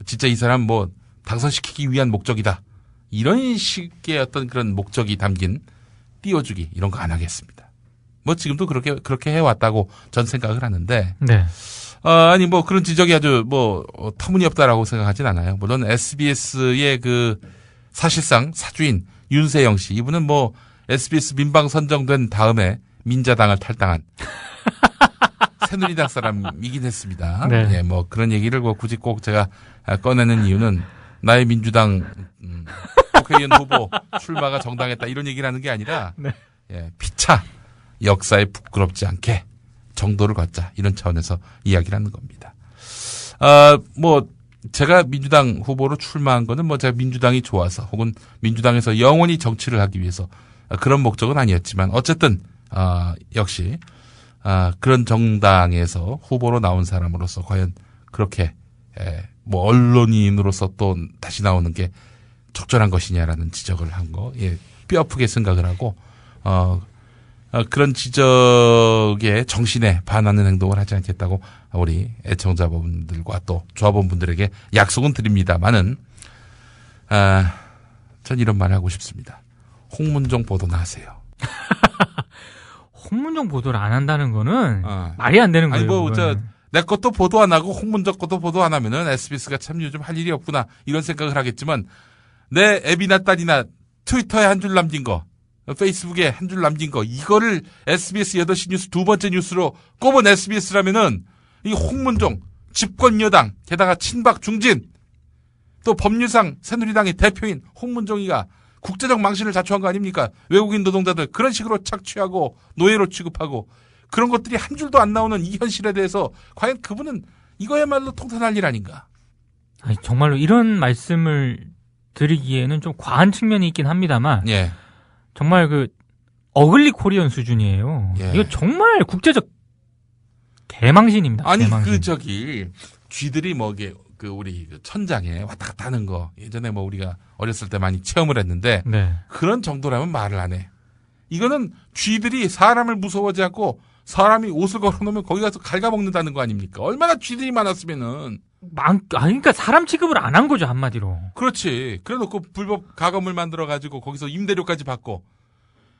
진짜 이 사람 뭐 당선시키기 위한 목적이다. 이런 식의 어떤 그런 목적이 담긴 띄워주기 이런 거 안 하겠습니다. 뭐 지금도 그렇게 해왔다고 전 생각을 하는데. 네. 아니 뭐 그런 지적이 아주 뭐 터무니없다라고 생각하진 않아요. 물론 SBS의 그 사실상 사주인 윤세영 씨 이분은 뭐 SBS 민방 선정된 다음에 민자당을 탈당한 새누리당 사람이긴 했습니다. 네. 예, 뭐 그런 얘기를 뭐 굳이 꼭 제가 꺼내는 이유는 나의 민주당 국회의원 후보 출마가 정당했다 이런 얘기를 하는 게 아니라 네. 예, 피차 역사에 부끄럽지 않게 정도를 갖자 이런 차원에서 이야기를 하는 겁니다. 뭐 제가 민주당 후보로 출마한 거는 뭐 제가 민주당이 좋아서 혹은 민주당에서 영원히 정치를 하기 위해서 그런 목적은 아니었지만 어쨌든 역시 그런 정당에서 후보로 나온 사람으로서 과연 그렇게 뭐 언론인으로서 또 다시 나오는 게 적절한 것이냐라는 지적을 한 거 뼈 아프게 생각을 하고 그런 지적의 정신에 반하는 행동을 하지 않겠다고 우리 애청자분들과 또 조합원분들에게 약속은 드립니다만은 전 이런 말을 하고 싶습니다. 홍문종 보도나 하세요. 홍문종 보도를 안 한다는 거는 말이 안 되는 거예요. 아니 뭐 내 것도 보도 안 하고 홍문종 것도 보도 안 하면은 SBS가 참 요즘 할 일이 없구나 이런 생각을 하겠지만 내 앱이나 딸이나 트위터에 한 줄 남긴 거 페이스북에 한 줄 남긴 거 이거를 SBS 8시 뉴스 두 번째 뉴스로 꼽은 SBS라면은 이 홍문종 집권여당 게다가 친박 중진 또 법률상 새누리당의 대표인 홍문종이가 국제적 망신을 자초한 거 아닙니까? 외국인 노동자들 그런 식으로 착취하고 노예로 취급하고 그런 것들이 한 줄도 안 나오는 이 현실에 대해서 과연 그분은 이거야말로 통탄할 일 아닌가? 아니, 정말로 이런 말씀을 드리기에는 좀 과한 측면이 있긴 합니다만 예. 정말 그 어글리 코리언 수준이에요. 예. 이거 정말 국제적 개망신입니다. 아니 개망신. 쥐들이 뭐 우리 천장에 왔다 갔다 하는 거 예전에 뭐 우리가 어렸을 때 많이 체험을 했는데 네. 그런 정도라면 말을 안 해. 이거는 쥐들이 사람을 무서워하지 않고 사람이 옷을 걸어놓으면 거기 가서 갉아먹는다는 거 아닙니까? 얼마나 쥐들이 많았으면은. 그러니까 사람 취급을 안 한 거죠, 한마디로. 그렇지. 그래 놓고 불법 가건물 만들어가지고 거기서 임대료까지 받고.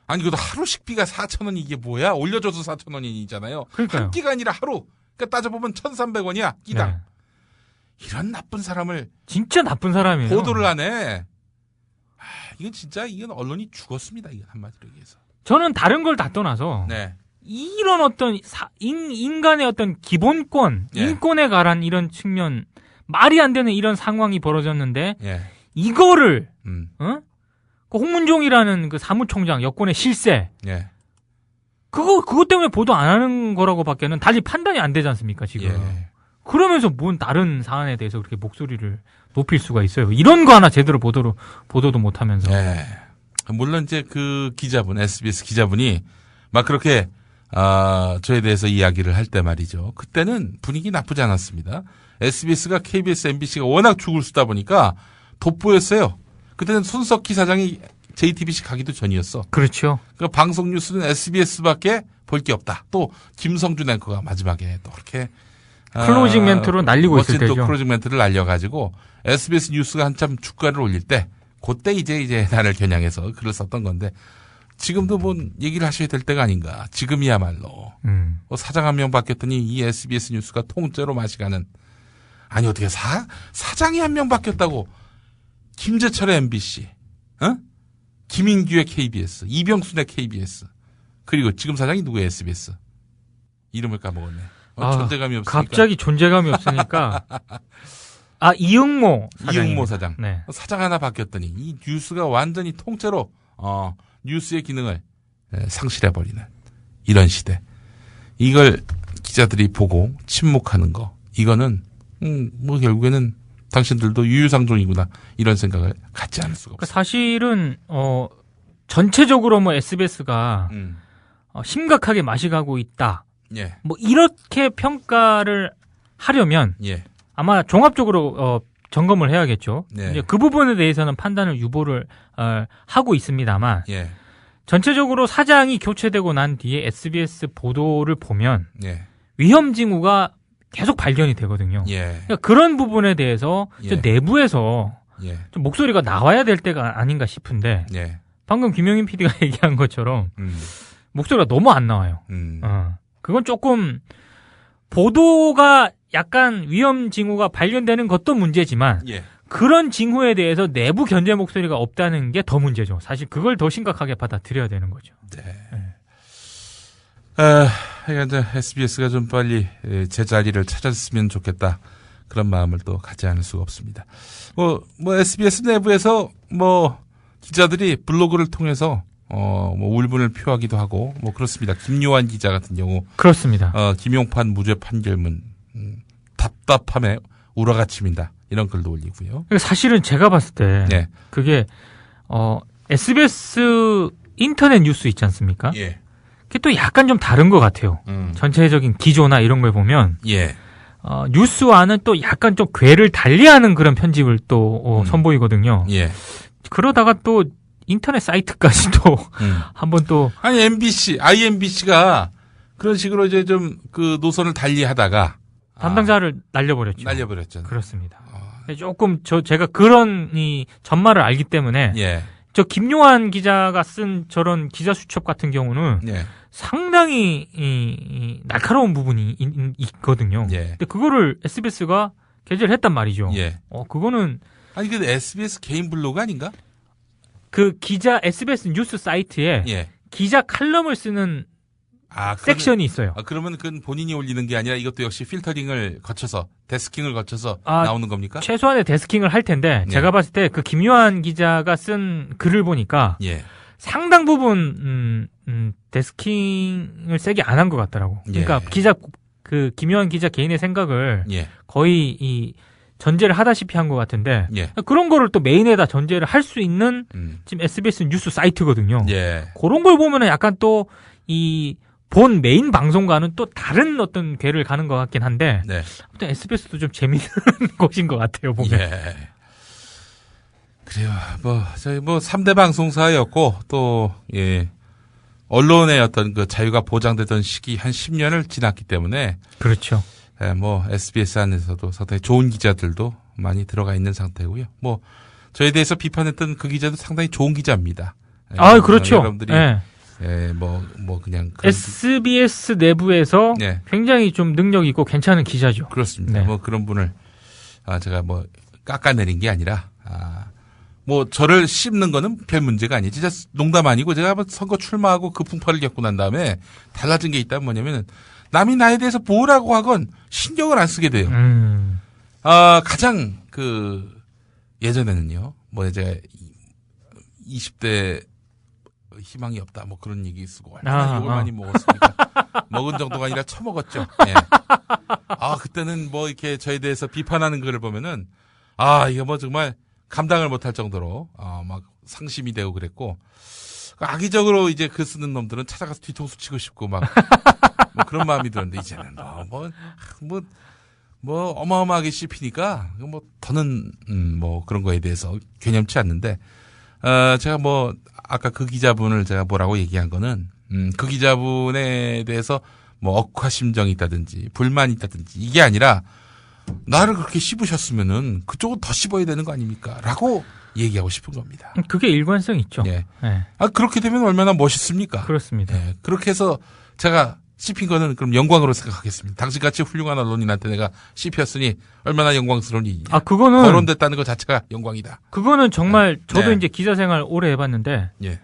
아니, 그래도 하루 식비가 4,000원이 이게 뭐야? 올려줘서 4,000원이잖아요. 그러니까요. 한 끼가 아니라 하루. 그러니까 따져보면 1,300원이야, 끼당. 네. 이런 나쁜 사람을. 진짜 나쁜 사람이에요. 보도를 안 해. 이건 언론이 죽었습니다. 이건 한마디로 얘기해서. 저는 다른 걸 다 떠나서. 네. 이런 어떤 인간의 어떤 기본권, 예. 인권에 관한 이런 측면, 말이 안 되는 이런 상황이 벌어졌는데, 예. 이거를, 그 홍문종이라는 그 사무총장 여권의 실세, 예. 그것 때문에 보도 안 하는 거라고 밖에는 달리 판단이 안 되지 않습니까, 지금. 예. 그러면서 뭔 다른 사안에 대해서 그렇게 목소리를 높일 수가 있어요. 이런 거 하나 제대로 보도도 못 하면서. 예. 물론 이제 그 기자분, SBS 기자분이 막 그렇게 저에 대해서 이야기를 할 때 말이죠. 그때는 분위기 나쁘지 않았습니다. SBS가 KBS, MBC가 워낙 죽을 쓰다 보니까 돋보였어요. 그때는 손석희 사장이 JTBC 가기도 전이었어. 그렇죠. 그 방송 뉴스는 SBS밖에 볼 게 없다. 또 김성준 앵커가 마지막에 또 그렇게 클로징 멘트로 날리고 있을 때죠. 또 클로징 멘트를 날려가지고 SBS 뉴스가 한참 주가를 올릴 때 그때 이제 나를 겨냥해서 글을 썼던 건데 지금도 뭐 얘기를 하셔야 될 때가 아닌가. 지금이야말로. 사장 한 명 바뀌었더니 이 SBS 뉴스가 통째로 마시가는. 아니 어떻게 사장이 한 명 바뀌었다고. 김재철의 MBC, 김인규의 KBS, 이병순의 KBS. 그리고 지금 사장이 누구의 SBS? 이름을 까먹었네. 존재감이 없으니까. 갑자기 존재감이 없으니까. 이응모 사장. 이응모 사장. 네. 사장 하나 바뀌었더니 이 뉴스가 완전히 통째로 뉴스의 기능을 상실해버리는 이런 시대. 이걸 기자들이 보고 침묵하는 거. 이거는 뭐 결국에는 당신들도 유유상종이구나 이런 생각을 갖지 않을 수가 없어요. 사실은 전체적으로 뭐 SBS가 심각하게 마시가고 있다. 예. 뭐 이렇게 평가를 하려면 예. 아마 종합적으로 점검을 해야겠죠. 네. 이제 그 부분에 대해서는 판단을 유보를 하고 있습니다만 예. 전체적으로 사장이 교체되고 난 뒤에 SBS 보도를 보면 예. 위험 징후가 계속 발견이 되거든요. 예. 그러니까 그런 부분에 대해서 예. 좀 내부에서 예. 좀 목소리가 나와야 될 때가 아닌가 싶은데 예. 방금 김용인 PD가 얘기한 것처럼 목소리가 너무 안 나와요. 그건 조금 보도가 약간 위험 징후가 발견되는 것도 문제지만 예. 그런 징후에 대해서 내부 견제 목소리가 없다는 게 더 문제죠. 사실 그걸 더 심각하게 받아들여야 되는 거죠. 네. 이제 SBS가 좀 빨리 제자리를 찾았으면 좋겠다. 그런 마음을 또 갖지 않을 수가 없습니다. 뭐 SBS 내부에서 기자들이 블로그를 통해서 울분을 표하기도 하고 그렇습니다. 김요한 기자 같은 경우 그렇습니다. 김용판 무죄 판결문 답답함에 우라가침이다 이런 글도 올리고요. 사실은 제가 봤을 때 네. 그게 SBS 인터넷 뉴스 있지 않습니까? 예. 그게 또 약간 좀 다른 것 같아요. 전체적인 기조나 이런 걸 보면 예. 뉴스와는 또 약간 좀 궤를 달리하는 그런 편집을 또 선보이거든요. 예. 그러다가 또 인터넷 사이트까지 또 한번 또 아니 IMBC가 그런 식으로 이제 좀 그 노선을 달리하다가 담당자를 날려버렸죠. 날려버렸잖아요. 그렇습니다. 조금 제가 그런 이 전말을 알기 때문에 예. 저 김용한 기자가 쓴 저런 기자 수첩 같은 경우는 예. 상당히 이 날카로운 부분이 있거든요. 예. 근데 그거를 SBS가 게재를 했단 말이죠. 예. 그거는 아니 근데 SBS 개인 블로그 아닌가? 그 기자 SBS 뉴스 사이트에 예. 기자 칼럼을 쓰는 섹션이 있어요. 그러면 그건 본인이 올리는 게 아니라 이것도 역시 필터링을 거쳐서 데스킹을 거쳐서 나오는 겁니까? 최소한의 데스킹을 할 텐데 예. 제가 봤을 때 그 김요한 기자가 쓴 글을 보니까 예. 상당 부분 데스킹을 세게 안 한 것 같더라고. 그러니까 예. 김요한 기자 개인의 생각을 예. 거의 이 전제를 하다시피 한 것 같은데 예. 그런 거를 또 메인에다 전제를 할 수 있는 지금 SBS 뉴스 사이트거든요. 예. 그런 걸 보면은 약간 또 이 본 메인 방송과는 또 다른 어떤 궤를 가는 것 같긴 한데 네. 아무튼 SBS도 좀 재미있는 곳인 것 같아요 보면. 예. 그래요. 저희 3대 방송사였고 또 언론의 어떤 그 자유가 보장되던 시기 한 10년을 지났기 때문에 그렇죠. SBS 안에서도 상당히 좋은 기자들도 많이 들어가 있는 상태고요. 저에 대해서 비판했던 그 기자도 상당히 좋은 기자입니다. 그렇죠. 여러분들이 그냥 SBS 내부에서 굉장히 좀 능력 있고 괜찮은 기자죠. 그렇습니다. 네. 그런 분을 제가 깎아내린 게 아니라 저를 씹는 거는 별 문제가 아니에요. 진짜 농담 아니고 제가 한번 선거 출마하고 그 풍파를 겪고 난 다음에 달라진 게 있다면 뭐냐면 남이 나에 대해서 뭐라고 하건 신경을 안 쓰게 돼요. 가장 예전에는요. 제가 20대 희망이 없다. 그런 얘기 쓰고 얼마나 욕을 많이 먹었습니까? 먹은 정도가 아니라 처먹었죠. 예. 그때는 이렇게 저에 대해서 비판하는 글을 보면은 이거 정말 감당을 못할 정도로 막 상심이 되고 그랬고 악의적으로 이제 글 쓰는 놈들은 찾아가서 뒤통수 치고 싶고 막 그런 마음이 들었는데 이제는 어마어마하게 씹히니까 더는 그런 거에 대해서 개념치 않는데 제가 아까 그 기자분을 제가 뭐라고 얘기한 거는 그 기자분에 대해서 억하심정이 있다든지 불만이 있다든지 이게 아니라 나를 그렇게 씹으셨으면은 그쪽은 더 씹어야 되는 거 아닙니까? 라고 얘기하고 싶은 겁니다. 그게 일관성 있죠. 예. 네. 그렇게 되면 얼마나 멋있습니까? 그렇습니다. 예. 그렇게 해서 제가 씹힌 거는 그럼 영광으로 생각하겠습니다. 당신같이 훌륭한 언론인한테 내가 씹혔으니 얼마나 영광스러우니. 그거는 거론됐다는 것 자체가 영광이다. 그거는 정말 저도 이제 기자 생활 오래 해봤는데 예.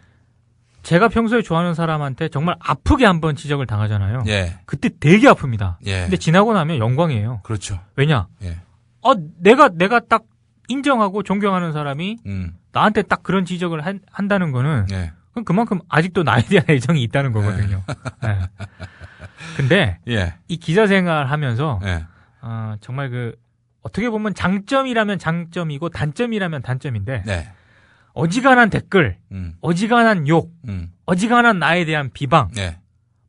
제가 평소에 좋아하는 사람한테 정말 아프게 한번 지적을 당하잖아요. 예. 그때 되게 아픕니다. 예. 근데 지나고 나면 영광이에요. 그렇죠. 왜냐? 예. 내가 딱 인정하고 존경하는 사람이 나한테 딱 그런 지적을 한다는 거는 예. 그만큼 아직도 나에 대한 애정이 있다는 거거든요. 예. 네. 근데 예. 이 기자 생활 하면서 예. 정말 어떻게 보면 장점이라면 장점이고 단점이라면 단점인데 네. 어지간한 댓글, 어지간한 욕, 어지간한 나에 대한 비방, 네.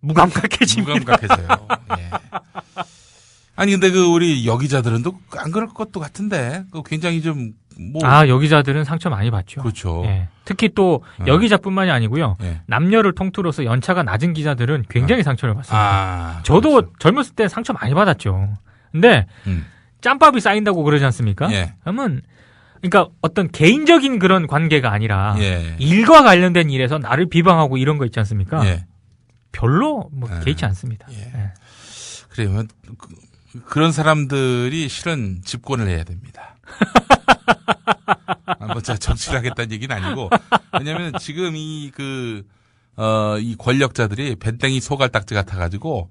무감각해집니다. 무감각해져요. 예. 아니 근데 우리 여기자들은 또 안 그럴 것도 같은데 굉장히 좀 여기자들은 상처 많이 받죠. 그렇죠. 예. 특히 또 여기자뿐만이 아니고요. 예. 남녀를 통틀어서 연차가 낮은 기자들은 굉장히 상처를 받습니다. 저도 그렇죠. 젊었을 때 상처 많이 받았죠. 근데 짬밥이 쌓인다고 그러지 않습니까? 예. 그러면 그러니까 어떤 개인적인 그런 관계가 아니라 예. 일과 관련된 일에서 나를 비방하고 이런 거 있지 않습니까? 예. 별로 개의치 않습니다. 예. 예. 그래요. 그런 사람들이 실은 집권을 해야 됩니다. 제가 정치를 하겠다는 얘기는 아니고, 왜냐면 지금 이 권력자들이 밴댕이 소갈딱지 같아가지고,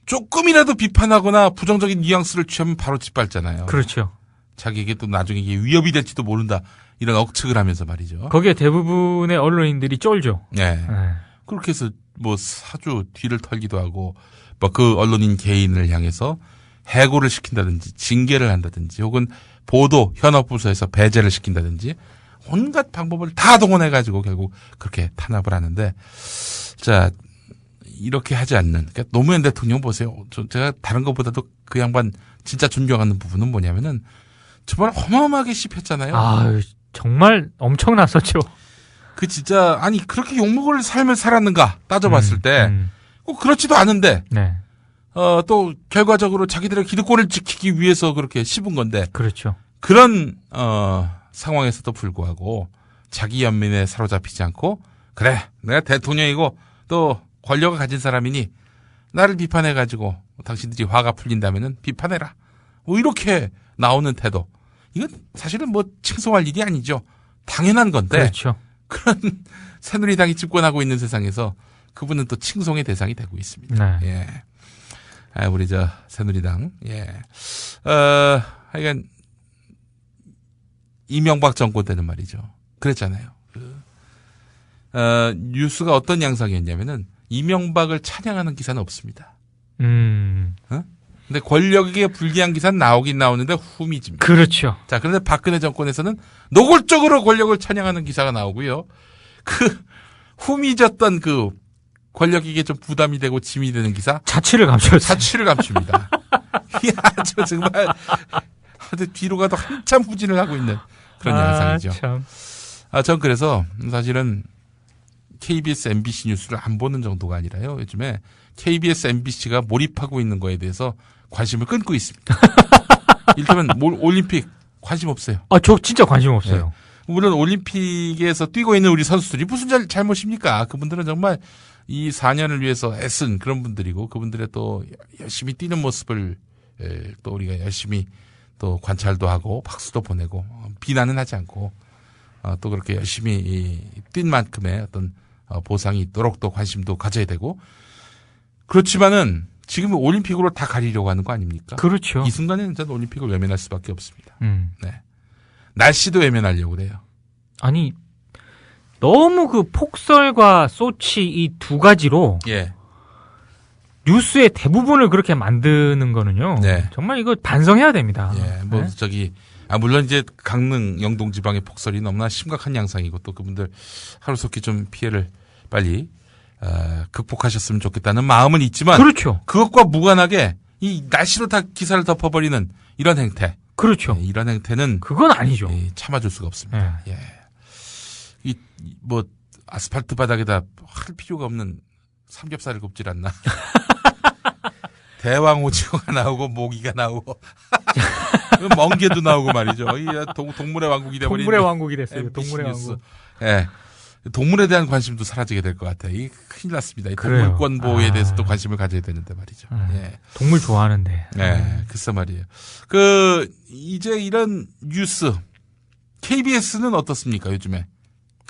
조금이라도 비판하거나 부정적인 뉘앙스를 취하면 바로 짓밟잖아요. 그렇죠. 자기에게 또 나중에 이게 위협이 될지도 모른다. 이런 억측을 하면서 말이죠. 거기에 대부분의 언론인들이 쫄죠. 네. 그렇게 해서 사주 뒤를 털기도 하고, 그 언론인 개인을 향해서 해고를 시킨다든지 징계를 한다든지 혹은 보도 현업부서에서 배제를 시킨다든지 온갖 방법을 다 동원해가지고 결국 그렇게 탄압을 하는데, 자, 이렇게 하지 않는, 그러니까 노무현 대통령 보세요. 제가 다른 것보다도 그 양반 진짜 존경하는 부분은 뭐냐면은 정말 어마어마하게 씹혔잖아요. 정말 엄청났었죠. 진짜, 그렇게 욕먹을 삶을 살았는가 따져봤을 때 꼭 그렇지도 않은데, 네. 또 결과적으로 자기들의 기득권을 지키기 위해서 그렇게 씹은 건데, 그렇죠. 그런 상황에서도 불구하고 자기 연민에 사로잡히지 않고, 그래, 내가 대통령이고 또 권력을 가진 사람이니 나를 비판해가지고 당신들이 화가 풀린다면은 비판해라. 이렇게 나오는 태도, 이건 사실은 칭송할 일이 아니죠. 당연한 건데, 그렇죠. 그런 새누리당이 집권하고 있는 세상에서 그분은 또 칭송의 대상이 되고 있습니다. 네. 예. 우리 새누리당. 예. 하여간 이명박 정권 때는 말이죠. 그랬잖아요. 뉴스가 어떤 양상이었냐면은 이명박을 찬양하는 기사는 없습니다. 근데 권력에게 불리한 기사는 나오긴 나오는데 후미집니다. 그렇죠. 자, 그런데 박근혜 정권에서는 노골적으로 권력을 찬양하는 기사가 나오고요. 후미졌던 권력에게 좀 부담이 되고 짐이 되는 기사. 자취를 감췄어요. 자취를 감춥니다. 이야, 정말 뒤로 가도 한참 후진을 하고 있는 그런 양상이죠. 참. 전 그래서 사실은 KBS, MBC 뉴스를 안 보는 정도가 아니라요. 요즘에 KBS, MBC가 몰입하고 있는 거에 대해서 관심을 끊고 있습니다. 이를테면 올림픽 관심 없어요. 저 진짜 관심 없어요. 네. 물론 올림픽에서 뛰고 있는 우리 선수들이 무슨 잘못입니까? 그분들은 정말 이 4년을 위해서 애쓴 그런 분들이고, 그분들의 또 열심히 뛰는 모습을 또 우리가 열심히 또 관찰도 하고 박수도 보내고 비난은 하지 않고 또 그렇게 열심히 뛴 만큼의 어떤 보상이 있도록 또 관심도 가져야 되고, 그렇지만은 지금 올림픽으로 다 가리려고 하는 거 아닙니까? 그렇죠. 이 순간에는 저는 올림픽을 외면할 수밖에 없습니다. 네. 날씨도 외면하려고 그래요. 너무 폭설과 소치 이 두 가지로 뉴스의 대부분을 그렇게 만드는 거는요. 네. 정말 이거 반성해야 됩니다. 예, 물론 이제 강릉 영동 지방의 폭설이 너무나 심각한 양상이고, 또 그분들 하루속히 좀 피해를 빨리 극복하셨으면 좋겠다는 마음은 있지만, 그렇죠. 그것과 무관하게 이 날씨로 다 기사를 덮어버리는 이런 행태. 그렇죠. 이런 행태는 그건 아니죠. 참아줄 수가 없습니다. 예. 아스팔트 바닥에다 할 필요가 없는 삼겹살을 굽질 않나. 대왕 오징어가 나오고 모기가 나오고 멍게도 나오고 말이죠. 동물의 왕국이 돼버린. 동물의 왕국이 됐어요. 동물의 왕국. 예. 동물에 대한 관심도 사라지게 될 것 같아요. 이 큰일 났습니다. 이 동물권 보호에 대해서도 관심을 가져야 되는데 말이죠. 예. 동물 좋아하는데. 예, 글쎄 말이에요. 이제 이런 뉴스, KBS는 어떻습니까, 요즘에?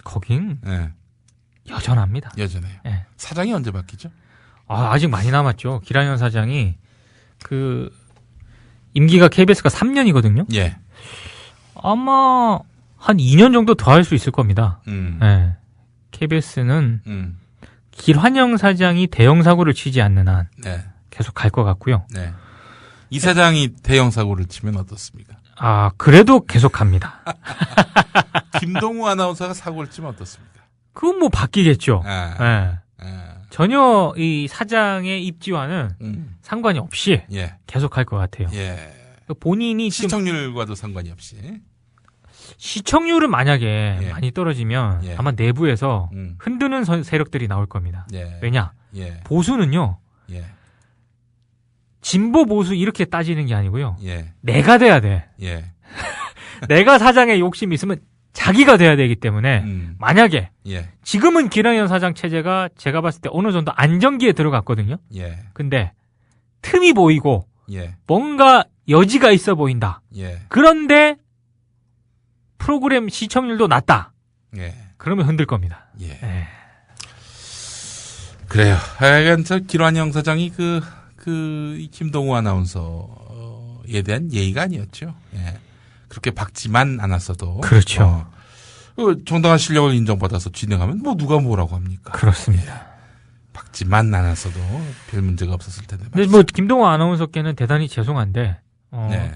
거긴? 예. 여전합니다. 여전해요. 예. 사장이 언제 바뀌죠? 아직 많이 남았죠. 기란현 사장이, 임기가 KBS가 3년이거든요. 예. 아마, 한 2년 정도 더 할 수 있을 겁니다. 예. KBS는 길환영 사장이 대형 사고를 치지 않는 한 네. 계속 갈 것 같고요. 네. 이 사장이 대형 사고를 치면 어떻습니까? 그래도 계속 갑니다. 김동우 아나운서가 사고를 치면 어떻습니까? 그건 뭐 바뀌겠죠. 예. 전혀 이 사장의 입지와는 상관이 없이 계속 갈 것 같아요. 본인이 시청률과도 상관이 없이. 시청률은 만약에 많이 떨어지면 아마 내부에서 흔드는 세력들이 나올 겁니다. 왜냐? 보수는요. 진보 보수 이렇게 따지는 게 아니고요. 내가 돼야 돼. 내가 사장의 욕심이 있으면 자기가 돼야 되기 때문에 만약에 지금은 기란현 사장 체제가 제가 봤을 때 어느 정도 안정기에 들어갔거든요. 근데 틈이 보이고 뭔가 여지가 있어 보인다. 그런데 프로그램 시청률도 낮다. 그러면 흔들 겁니다. 그래요. 하여간 기란영 사장이 김동우 아나운서에 대한 예의가 아니었죠. 그렇게 박지만 않았어도. 그렇죠. 정당한 실력을 인정받아서 진행하면 누가 뭐라고 합니까? 그렇습니다. 박지만 않았어도 별 문제가 없었을 텐데. 근데 김동우 아나운서께는 대단히 죄송한데,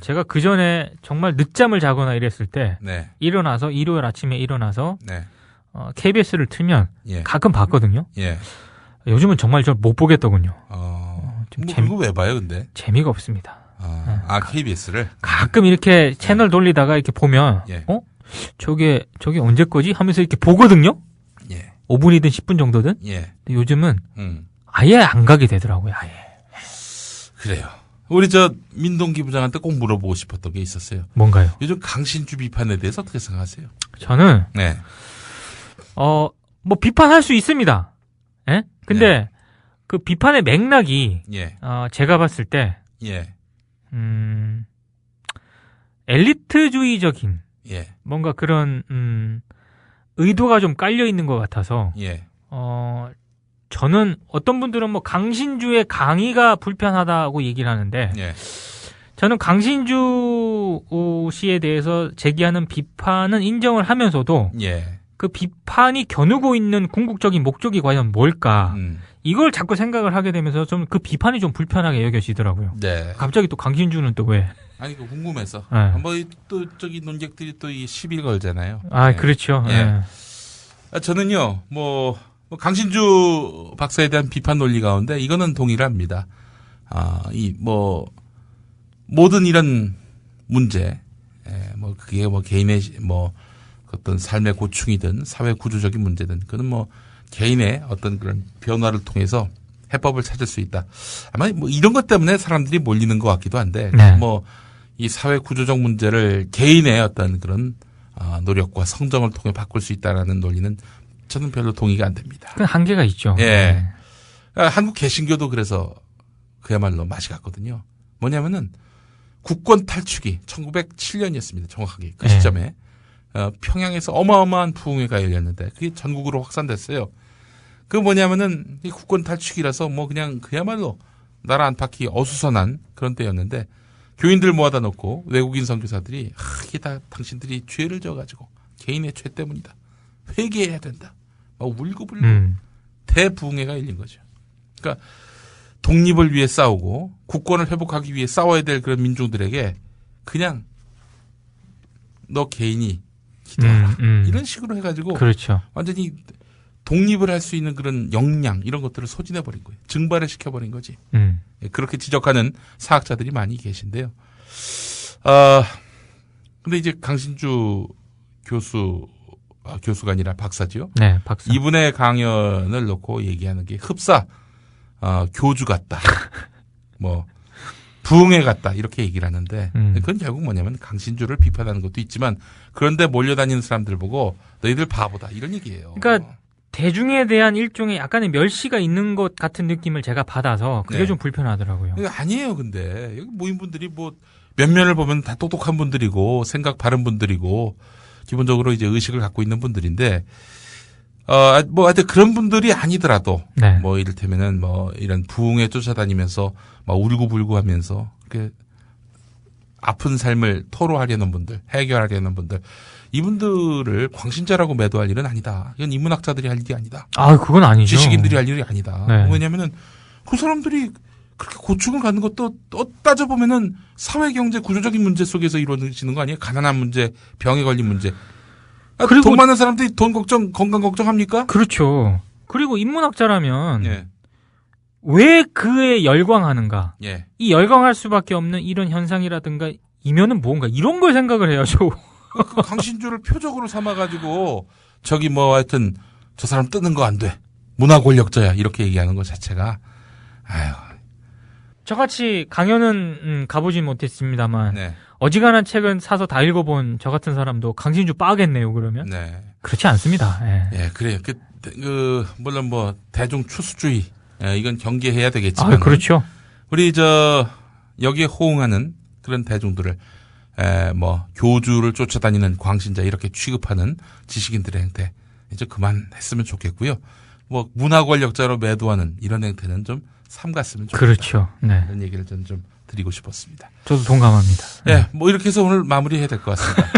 제가 그 전에 정말 늦잠을 자거나 이랬을 때, 일어나서, 일요일 아침에 일어나서, KBS를 틀면 가끔 봤거든요. 요즘은 정말 저 못 보겠더군요. 그거 왜 봐요, 근데? 재미가 없습니다. KBS를? 가끔 이렇게 채널 돌리다가 이렇게 보면, 저게 언제 거지? 하면서 이렇게 보거든요? 5분이든 10분 정도든? 근데 요즘은 아예 안 가게 되더라고요, 아예. 그래요. 우리 민동기 부장한테 꼭 물어보고 싶었던 게 있었어요. 뭔가요? 요즘 강신주 비판에 대해서 어떻게 생각하세요? 저는, 비판할 수 있습니다. 근데, 그 비판의 맥락이, 제가 봤을 때, 엘리트주의적인, 뭔가 그런, 의도가 좀 깔려 있는 것 같아서, 저는 어떤 분들은 강신주의 강의가 불편하다고 얘기를 하는데, 저는 강신주 씨에 대해서 제기하는 비판은 인정을 하면서도, 그 비판이 겨누고 있는 궁극적인 목적이 과연 뭘까? 이걸 자꾸 생각을 하게 되면서 좀 그 비판이 좀 불편하게 여겨지더라고요. 갑자기 또 강신주는 또 왜? 아니, 궁금해서. 한번 논객들이 또 이 시비 걸잖아요. 그렇죠. 저는요, 강신주 박사에 대한 비판 논리 가운데 이거는 동의를 합니다. 모든 이런 문제, 그게 개인의 어떤 삶의 고충이든 사회 구조적인 문제든 그건 개인의 어떤 그런 변화를 통해서 해법을 찾을 수 있다. 아마 이런 것 때문에 사람들이 몰리는 것 같기도 한데 이 사회 구조적 문제를 개인의 어떤 그런 노력과 성정을 통해 바꿀 수 있다라는 논리는 저는 별로 동의가 안 됩니다. 그 한계가 있죠. 한국 개신교도 그래서 그야말로 맛이 갔거든요. 뭐냐면은 국권 탈취기 1907년이었습니다. 정확하게 그 시점에 평양에서 어마어마한 부흥회가 열렸는데 그게 전국으로 확산됐어요. 그 뭐냐면은 이 국권 탈취기라서 그냥 그야말로 나라 안팎이 어수선한 그런 때였는데 교인들 모아다 놓고 외국인 선교사들이 이게 다 당신들이 죄를 져가지고 개인의 죄 때문이다. 회개해야 된다. 울고불고 대부흥회가 열린 거죠. 그러니까 독립을 위해 싸우고 국권을 회복하기 위해 싸워야 될 그런 민중들에게 그냥 너 개인이 기도하라. 이런 식으로 해가지고 그렇죠. 완전히 독립을 할 수 있는 그런 역량 이런 것들을 소진해버린 거예요. 증발을 시켜버린 거지. 그렇게 지적하는 사학자들이 많이 계신데요. 근데 이제 강신주 교수가 아니라 박사지요. 네, 박사. 이분의 강연을 놓고 얘기하는 게 흡사 교주 같다. 뭐 부흥회 갔다 이렇게 얘기를 하는데 그건 결국 뭐냐면 강신주를 비판하는 것도 있지만 그런데 몰려다니는 사람들 보고 너희들 바보다 이런 얘기예요. 그러니까 대중에 대한 일종의 약간의 멸시가 있는 것 같은 느낌을 제가 받아서 그게 좀 불편하더라고요. 아니에요. 근데 여기 모인 분들이 뭐 면면을 보면 다 똑똑한 분들이고 생각 바른 분들이고 기본적으로 이제 의식을 갖고 있는 분들인데 뭐 하여튼 그런 분들이 아니더라도 뭐 이를테면은 뭐 이런 부흥에 쫓아다니면서 막 울고불고 하면서 그 아픈 삶을 토로하려는 분들, 해결하려는 분들 이분들을 광신자라고 매도할 일은 아니다. 이건 인문학자들이 할 일이 아니다. 그건 아니죠. 지식인들이 할 일이 아니다. 왜냐면은 그 사람들이 그렇게 고충을 갖는 것도 따져보면은 사회, 경제, 구조적인 문제 속에서 이루어지는 거 아니에요? 가난한 문제, 병에 걸린 문제. 그리고 돈 많은 사람들이 돈 걱정, 건강 걱정합니까? 그렇죠. 그리고 인문학자라면 왜 그에 열광하는가? 이 열광할 수밖에 없는 이런 현상이라든가 이면은 뭔가 이런 걸 생각을 해야죠. 그 강신주를 표적으로 삼아가지고 저기 뭐 하여튼 저 사람 뜨는 거 안 돼. 문화 권력자야. 이렇게 얘기하는 것 자체가 아유. 저같이 강연은 가보진 못했습니다만 어지간한 책은 사서 다 읽어본 저 같은 사람도 강신주 빠겠네요. 그러면 그렇지 않습니다. 그래요. 물론 뭐 대중 추수주의 이건 경계해야 되겠지만 그렇죠. 우리 여기에 호응하는 그런 대중들을 뭐 교주를 쫓아다니는 광신자 이렇게 취급하는 지식인들의 행태 이제 그만했으면 좋겠고요. 뭐 문화 권력자로 매도하는 이런 행태는 좀 삼갔으면 좋겠다. 그렇죠. 이런 얘기를 좀 드리고 싶었습니다. 저도 동감합니다. 뭐 이렇게 해서 오늘 마무리해야 될 것 같습니다.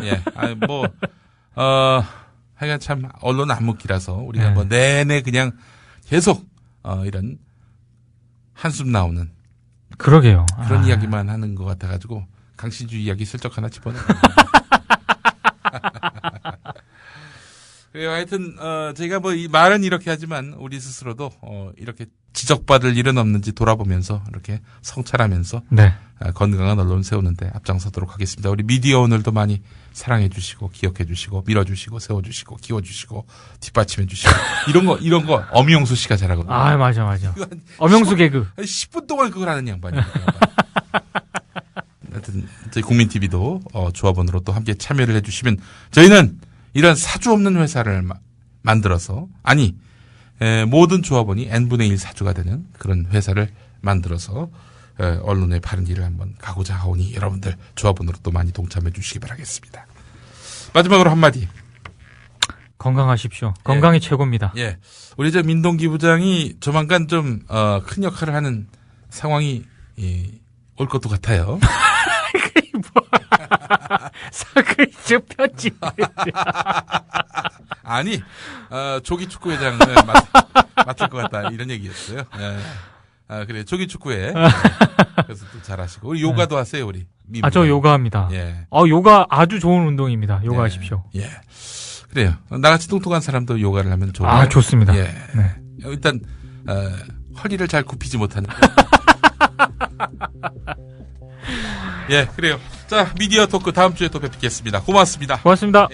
하여간 참 언론 암흑기라서 우리가 뭐 내내 그냥 계속 이런 한숨 나오는 그러게요. 그런 이야기만 하는 것 같아가지고 강신주 이야기 슬쩍 하나 집어넣어요. 그래요. 하여튼 저희가 뭐 이 말은 이렇게 하지만 우리 스스로도 이렇게 지적받을 일은 없는지 돌아보면서 이렇게 성찰하면서 건강한 언론 세우는데 앞장서도록 하겠습니다. 우리 미디어 오늘도 많이 사랑해 주시고 기억해 주시고 밀어주시고 세워주시고 키워주시고 뒷받침해 주시고 이런 거 엄영수 씨가 잘하거든요. 맞아. 엄영수 개그. 10분 동안 그걸 하는 양반이에요. 하여튼 저희 국민TV도 조합원으로 또 함께 참여를 해주시면 저희는 이런 사주 없는 회사를 만들어서 모든 조합원이 n분의 1 사주가 되는 그런 회사를 만들어서 언론의 바른 길을 한번 가고자 하오니 여러분들 조합원으로 또 많이 동참해 주시기 바라겠습니다. 마지막으로 한마디. 건강하십시오. 건강이 최고입니다. 우리 민동기 부장이 조만간 좀 큰 역할을 하는 상황이 올 것도 같아요. 사글적 편집. 조기 축구 회장을 맡을 것 같다 이런 얘기였어요. 그래 조기 축구회. 그래서 또 잘하시고 우리 요가도 하세요 우리. 저 요가합니다. 요가 아주 좋은 운동입니다. 요가 하십시오. 그래요. 나같이 똑똑한 사람도 요가를 하면 좋아요. 좋습니다. 일단 허리를 잘 굽히지 못하는. 그래요. 자, 미디어 토크 다음 주에 또 뵙겠습니다. 고맙습니다. 고맙습니다.